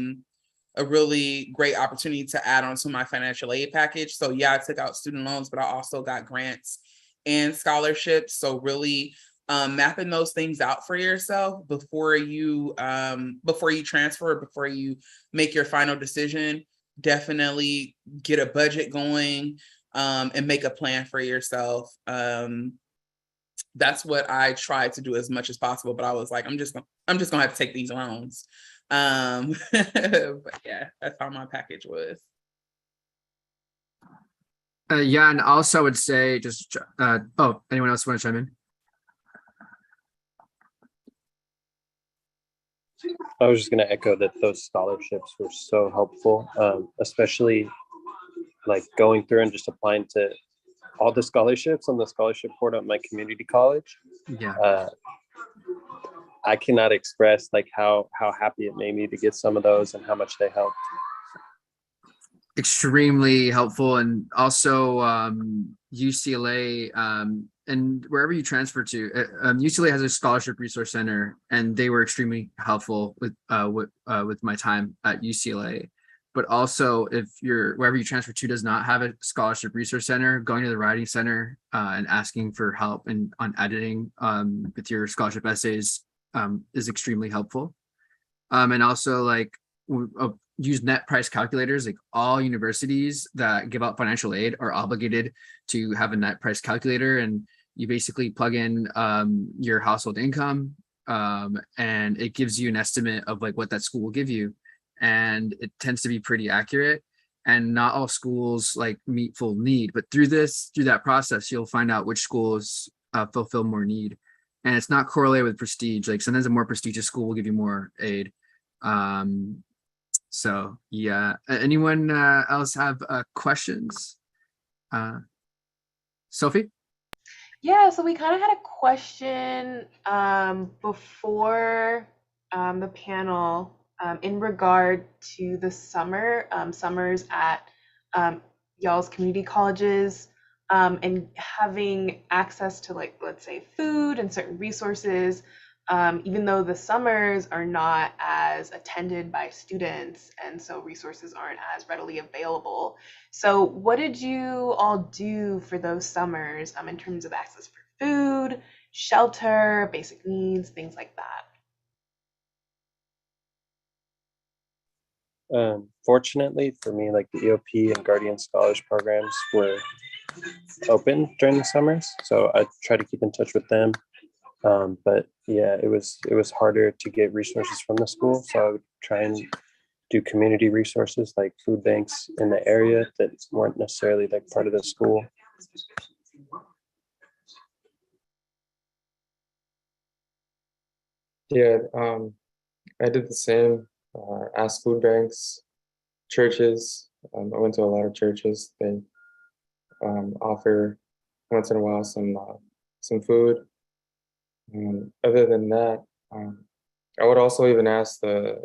really great opportunity to add on to my financial aid package. So yeah, I took out student loans, but I also got grants and scholarships. So really mapping those things out for yourself before you transfer, before you make your final decision. Definitely get a budget going and make a plan for yourself. That's what I tried to do as much as possible, but I was like, I'm just gonna have to take these loans. But yeah, that's how my package was. Yeah, and also I would say just anyone else want to chime in? I was just going to echo that those scholarships were so helpful, especially like going through and just applying to all the scholarships on the scholarship portal at my community college. Yeah. I cannot express like how happy it made me to get some of those and how much they helped. Extremely helpful. And also UCLA and wherever you transfer to, UCLA has a scholarship resource center, and they were extremely helpful with my time at UCLA. But also, if wherever you transfer to does not have a scholarship resource center, going to the writing center and asking for help and on editing with your scholarship essays is extremely helpful. And also like use net price calculators. Like all universities that give out financial aid are obligated to have a net price calculator, and you basically plug in your household income and it gives you an estimate of like what that school will give you. And it tends to be pretty accurate, and not all schools like meet full need, but through that process, you'll find out which schools fulfill more need. And it's not correlated with prestige. Like sometimes a more prestigious school will give you more aid. So yeah, anyone else have questions? Sophie? Yeah, so we kind of had a question before the panel in regard to the summers at y'all's community colleges and having access to, like, let's say food and certain resources, even though the summers are not as attended by students, and so resources aren't as readily available. So what did you all do for those summers in terms of access for food, shelter, basic needs, things like that? Fortunately for me, like the EOP and Guardian Scholars programs were open during the summers, so I try to keep in touch with them. But yeah, it was harder to get resources from the school, so I would try and do community resources like food banks in the area that weren't necessarily like part of the school. Yeah, I did the same. Asked food banks, churches. I went to a lot of churches. They offer once in a while some food. Other than that, I would also even ask the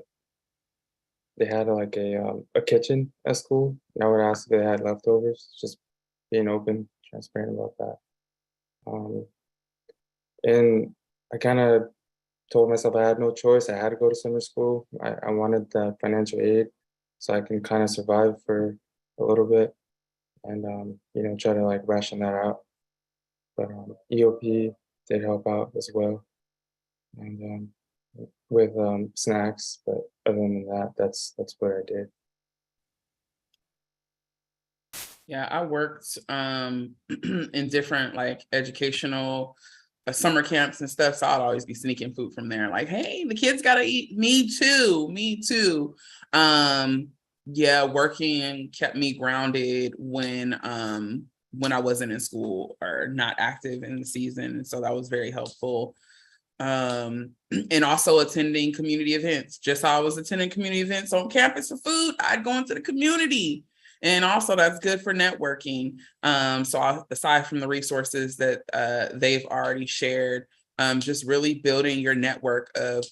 they had like a kitchen at school, and I would ask if they had leftovers. Just being open, transparent about that. And I kind of told myself I had no choice. I had to go to summer school. I wanted the financial aid so I can kind of survive for a little bit and, try to like ration that out. But EOP did help out as well. And with snacks, but other than that, that's what I did. Yeah, I worked in different like educational summer camps and stuff. So I'd always be sneaking food from there. Like, hey, the kids gotta eat. Me too. Me too. Yeah, working kept me grounded when I wasn't in school or not active in the season. So that was very helpful. And also attending community events. Just how I was attending community events on campus for food, I'd go into the community. And also that's good for networking. Aside from the resources that they've already shared, just really building your network of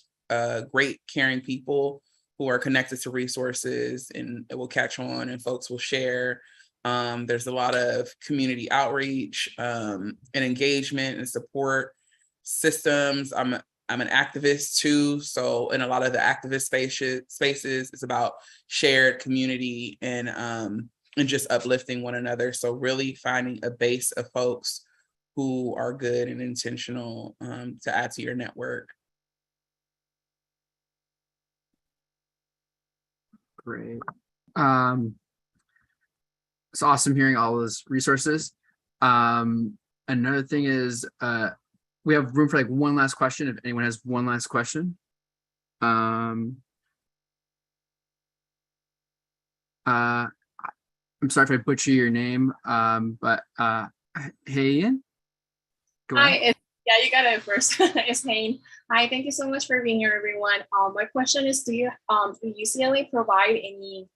great caring people who are connected to resources, and it will catch on and folks will share. There's a lot of community outreach and engagement and support systems. I'm an activist too. So in a lot of the activist spaces, it's about shared community and just uplifting one another. So really finding a base of folks who are good and intentional to add to your network. Great. It's awesome hearing all those resources. Another thing is we have room for like one last question if anyone has one last question. I'm sorry if I butcher your name, but hey Ian. Go ahead. Yeah, you got it first. It's Hayne. Hi, thank you so much for being here, everyone. My question is, do UCLA provide any,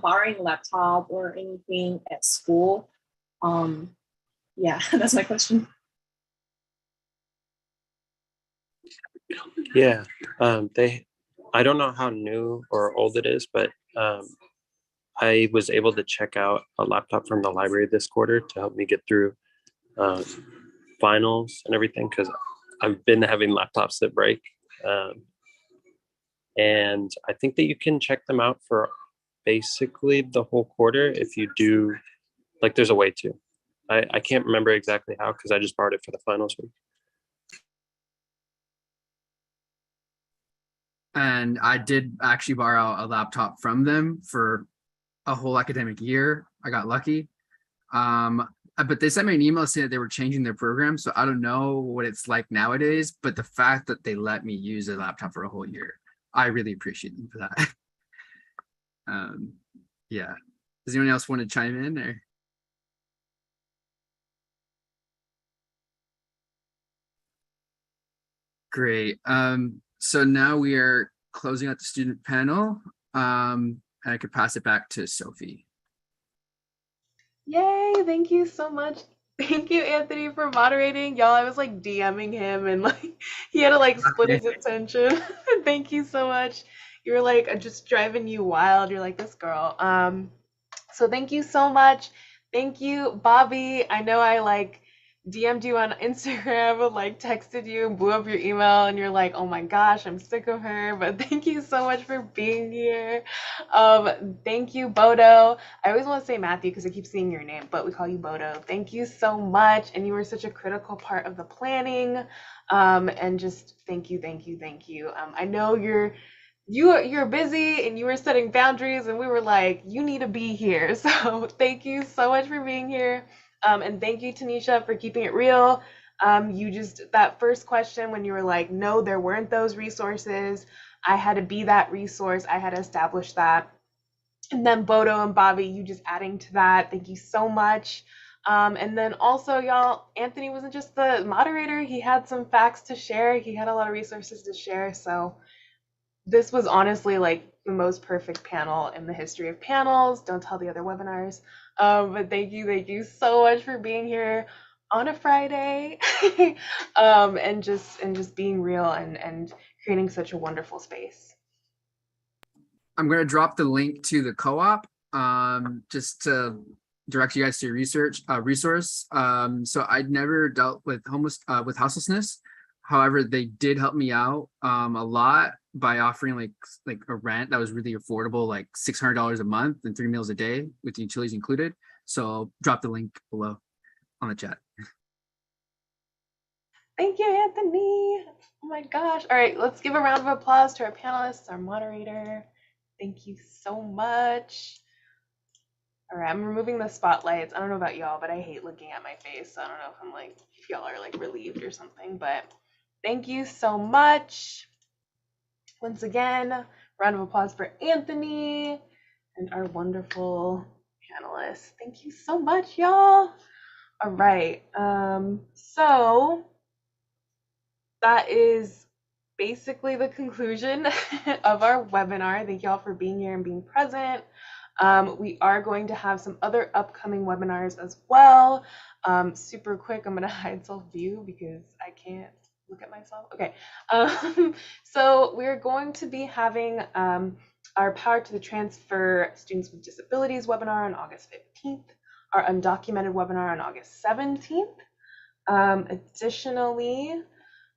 borrowing laptop or anything at school? Yeah, that's my question. Yeah, I don't know how new or old it is, but I was able to check out a laptop from the library this quarter to help me get through finals and everything, because I've been having laptops that break. And I think that you can check them out for basically the whole quarter if you do, like there's a way to. I can't remember exactly how because I just borrowed it for the finals week. And I did actually borrow a laptop from them for a whole academic year. I got lucky. But they sent me an email saying that they were changing their program. So I don't know what it's like nowadays, but the fact that they let me use a laptop for a whole year, I really appreciate them for that. Yeah. Does anyone else want to chime in or? Great. So now we are closing out the student panel. And I could pass it back to Sophie. Yay, thank you so much. Thank you, Anthony, for moderating. Y'all, I was like DMing him and like he had to like split his attention. Thank you so much. You were like just driving you wild. You're like this girl. So thank you so much. Thank you, Bobby. I know I like DM'd you on Instagram and like texted you and blew up your email and you're like, oh my gosh, I'm sick of her. But thank you so much for being here. Thank you, Bodo. I always want to say Matthew because I keep seeing your name, but we call you Bodo. Thank you so much. And you were such a critical part of the planning. And just thank you. I know you're busy and you were setting boundaries and we were like, you need to be here. So thank you so much for being here. And thank you, Tanisha, for keeping it real. That first question when you were like, no, there weren't those resources. I had to be that resource. I had to establish that. And then Bodo and Bobby, you just adding to that. Thank you so much. And then also, y'all, Anthony wasn't just the moderator. He had some facts to share. He had a lot of resources to share. So this was honestly like the most perfect panel in the history of panels. Don't tell the other webinars. But thank you so much for being here on a Friday, and just being real and creating such a wonderful space. I'm going to drop the link to the co-op just to direct you guys to your resource. So I'd never dealt with with houselessness. However, they did help me out a lot by offering like a rent that was really affordable, like $600 a month and 3 meals a day with utilities included. So I'll drop the link below on the chat. Thank you, Anthony. Oh my gosh. All right, let's give a round of applause to our panelists, our moderator. Thank you so much. All right, I'm removing the spotlights. I don't know about y'all, but I hate looking at my face. So I don't know if I'm like, if y'all are like relieved or something, but thank you so much. Once again, round of applause for Anthony and our wonderful panelists. Thank you so much, y'all. All right, so that is basically the conclusion of our webinar. Thank you all for being here and being present. We are going to have some other upcoming webinars as well. Super quick, I'm gonna hide self-view because I can't look at myself. Okay, so we're going to be having our Power to the Transfer Students with Disabilities webinar on August 15th, our undocumented webinar on August 17th. Additionally,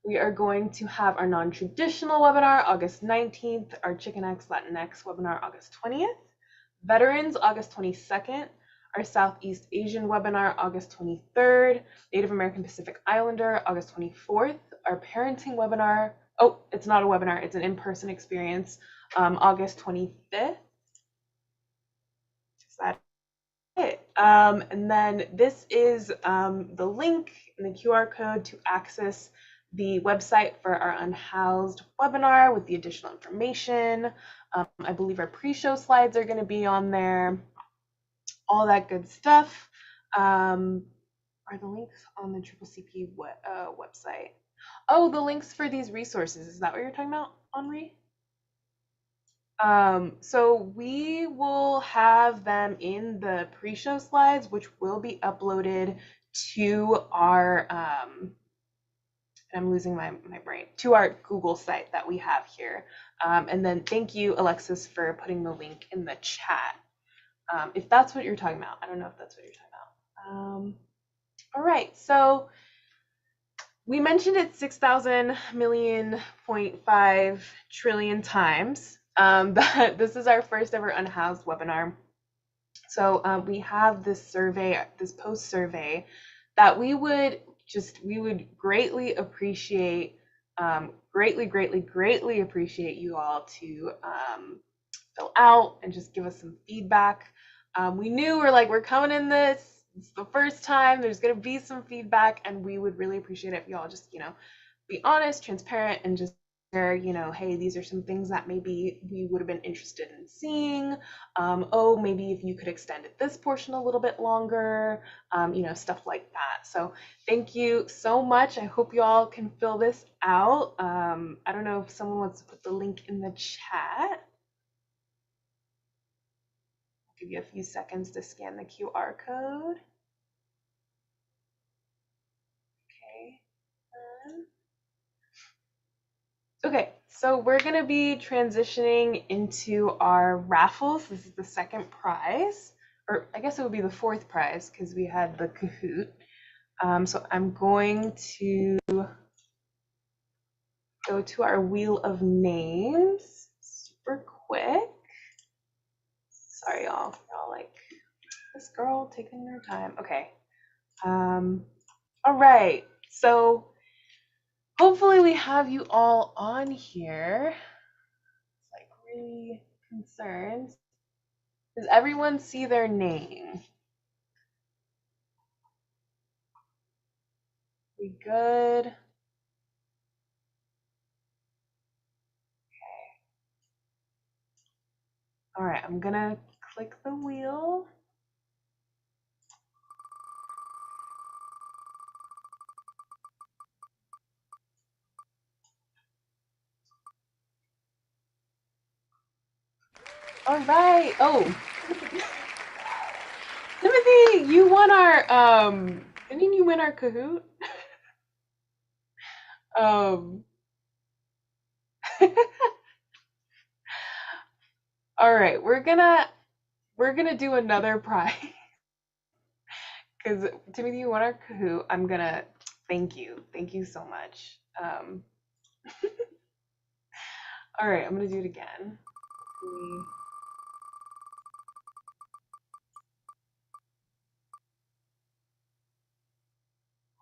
we are going to have our non-traditional webinar August 19th, our Chicken X Latinx webinar August 20th, Veterans August 22nd, our Southeast Asian webinar August 23rd, Native American Pacific Islander August 24th, our parenting webinar, oh, it's not a webinar, it's an in-person experience, August 25th. Is that it? And then this is the link and the QR code to access the website for our Unhoused webinar with the additional information. I believe our pre-show slides are going to be on there, all that good stuff. Are the links on the CCCP website? Oh, the links for these resources. Is that what you're talking about, Henri? So we will have them in the pre-show slides, which will be uploaded to our I'm losing my brain, to our Google site that we have here. And then thank you, Alexis, for putting the link in the chat. If that's what you're talking about. I don't know if that's what you're talking about. All right, so we mentioned it 6,000,000,5 trillion times that this is our first ever Unhoused webinar. So we have this survey, this post survey that we would greatly appreciate, greatly appreciate you all to fill out and just give us some feedback. We knew we're coming in this, it's the first time, there's gonna be some feedback, and we would really appreciate it if you all just, be honest, transparent, and just share, hey, these are some things that maybe we would have been interested in seeing. Oh, maybe if you could extend this portion a little bit longer, stuff like that. So thank you so much. I hope you all can fill this out. I don't know if someone wants to put the link in the chat. I'll give you a few seconds to scan the QR code. Okay, so we're going to be transitioning into our raffles. This is the second prize, or I guess it would be the fourth prize because we had the Kahoot. So I'm going to go to our wheel of names super quick. Sorry, y'all. Y'all like this girl taking their time. Okay. All right. So hopefully we have you all on here. It's like really concerned. Does everyone see their name? We good? Okay. All right, I'm gonna click the wheel. All right. Oh, Timothy, you won our didn't you win our Kahoot? All right, we're gonna do another prize. Because Timothy, you want our Kahoot? I'm gonna thank you. Thank you so much. All right, I'm gonna do it again.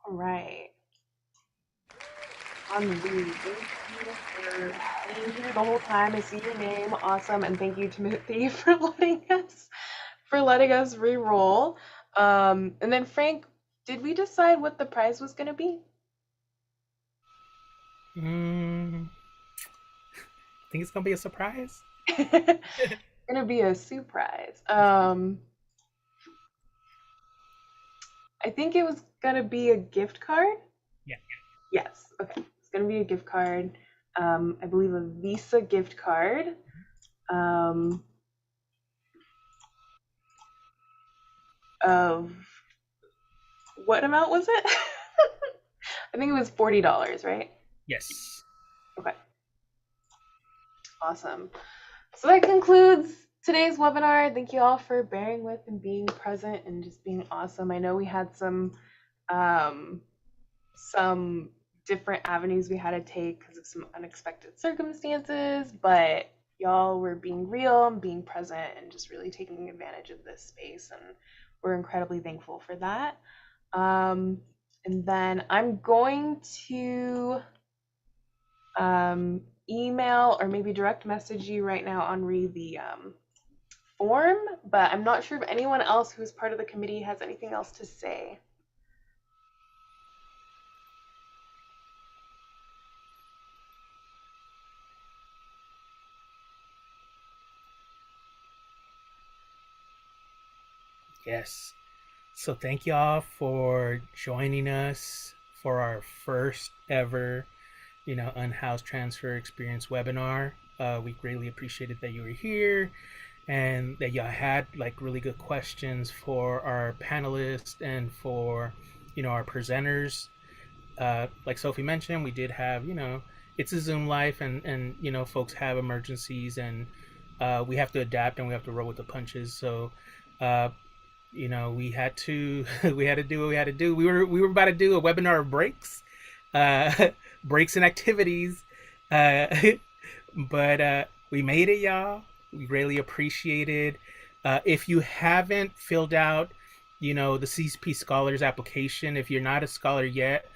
All right. Anvi, thank you for being here the whole time. I see your name. Awesome. And thank you, Timothy, for letting us re-roll. And then Frank, did we decide what the prize was gonna be? I think it's gonna be a surprise. It's gonna be a surprise. I think it was gonna be a gift card. Yeah. Yes. Okay. It's gonna be a gift card. I believe a Visa gift card. Of what amount was it? I think it was $40, right? Yes. Okay. Awesome. So that concludes today's webinar. Thank you all for bearing with and being present and just being awesome. I know we had some different avenues we had to take because of some unexpected circumstances, but y'all were being real and being present and just really taking advantage of this space, and we're incredibly thankful for that. And then I'm going to email or maybe direct message you right now, Henri, the form, but I'm not sure if anyone else who's part of the committee has anything else to say. Yes. So thank y'all for joining us for our first ever, Unhoused Transfer Experience webinar. We greatly appreciated that you were here and that y'all had like really good questions for our panelists and for, our presenters. Like Sophie mentioned, we did have, it's a Zoom life and folks have emergencies and we have to adapt and we have to roll with the punches. So, we had to do what we had to do. We were about to do a webinar of breaks, breaks and activities, but we made it, y'all. We greatly appreciate it. If you haven't filled out, the CCP Scholars application, if you're not a scholar yet,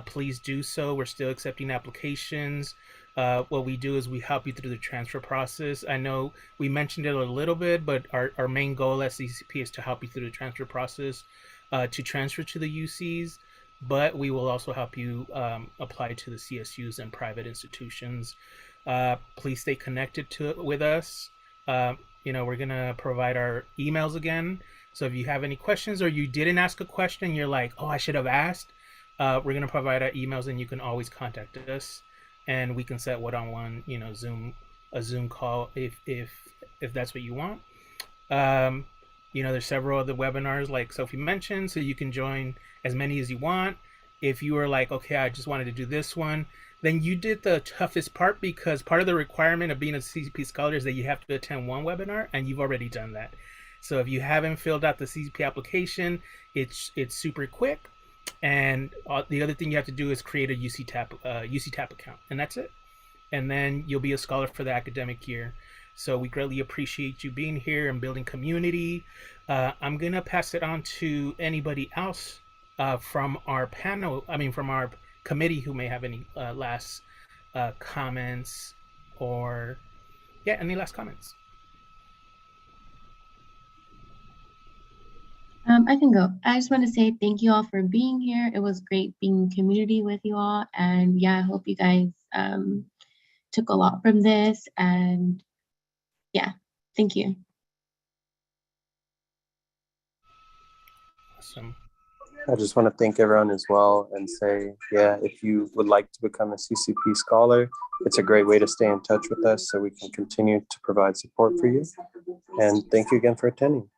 please do so. We're still accepting applications. What we do is we help you through the transfer process. I know we mentioned it a little bit, but our main goal at CCP is to help you through the transfer process to transfer to the UCs, but we will also help you apply to the CSUs and private institutions. Please stay connected with us. We're going to provide our emails again. So if you have any questions or you didn't ask a question, you're like, oh, I should have asked, we're going to provide our emails and you can always contact us. And we can set one-on-one, a Zoom call if that's what you want. There's several other webinars like Sophie mentioned, so you can join as many as you want. If you were like, okay, I just wanted to do this one, then you did the toughest part, because part of the requirement of being a CCP scholar is that you have to attend one webinar, and you've already done that. So if you haven't filled out the CCP application, it's super quick. And the other thing you have to do is create a UCTAP account, and that's it. And then you'll be a scholar for the academic year. So we greatly appreciate you being here and building community. I'm gonna pass it on to anybody else from our from our committee who may have any last comments or any last comments. I can go. I just want to say thank you all for being here. It was great being in community with you all. And I hope you guys took a lot from this. And thank you. Awesome. I just want to thank everyone as well and say, if you would like to become a CCP scholar, it's a great way to stay in touch with us so we can continue to provide support for you. And thank you again for attending.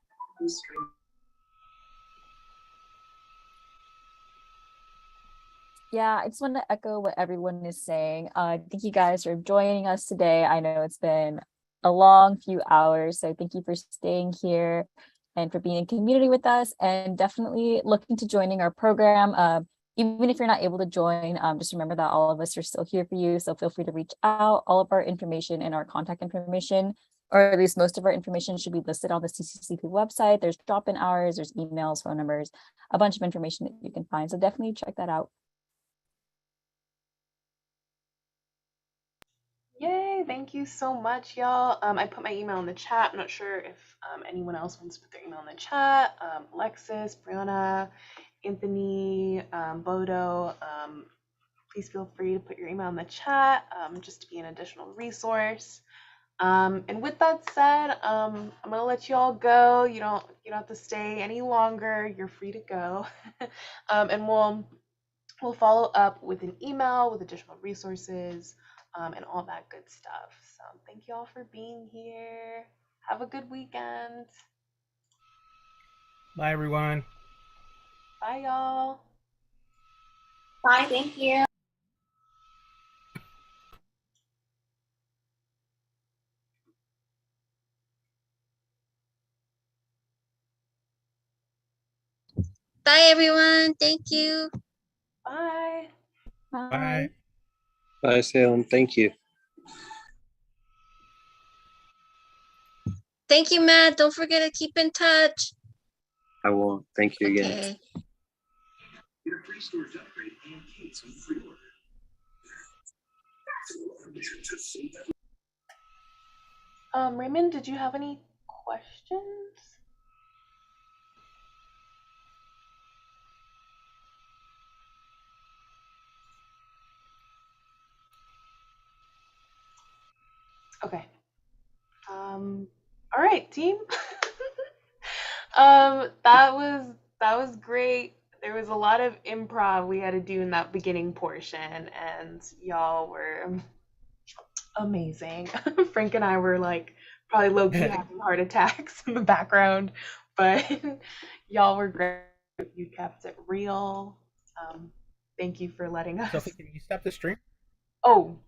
Yeah, I just want to echo what everyone is saying. Thank you guys for joining us today. I know it's been a long few hours. So thank you for staying here and for being in community with us, and definitely looking to joining our program. Even if you're not able to join, just remember that all of us are still here for you. So feel free to reach out. All of our information and our contact information, or at least most of our information, should be listed on the CCCP website. There's drop-in hours, there's emails, phone numbers, a bunch of information that you can find. So definitely check that out. Yay, thank you so much, y'all. I put my email in the chat. I'm not sure if anyone else wants to put their email in the chat. Alexis, Brianna, Anthony, Bodo, please feel free to put your email in the chat just to be an additional resource. And with that said, I'm gonna let you all go. You don't have to stay any longer. You're free to go. And we'll follow up with an email with additional resources and all that good stuff. So thank you all for being here. Have a good weekend. Bye, everyone. Bye, y'all. Bye, thank you. Bye, everyone. Thank you. Bye. Bye. Bye, Salem. Thank you. Thank you, Matt. Don't forget to keep in touch. I will. Thank you again. Okay. Raymond, did you have any questions? Okay. All right, team. That was great. There was a lot of improv we had to do in that beginning portion, and y'all were amazing. Frank and I were like probably low-key having heart attacks in the background, but y'all were great. You kept it real. Thank you for letting us. Sophie, can you stop the stream? Oh,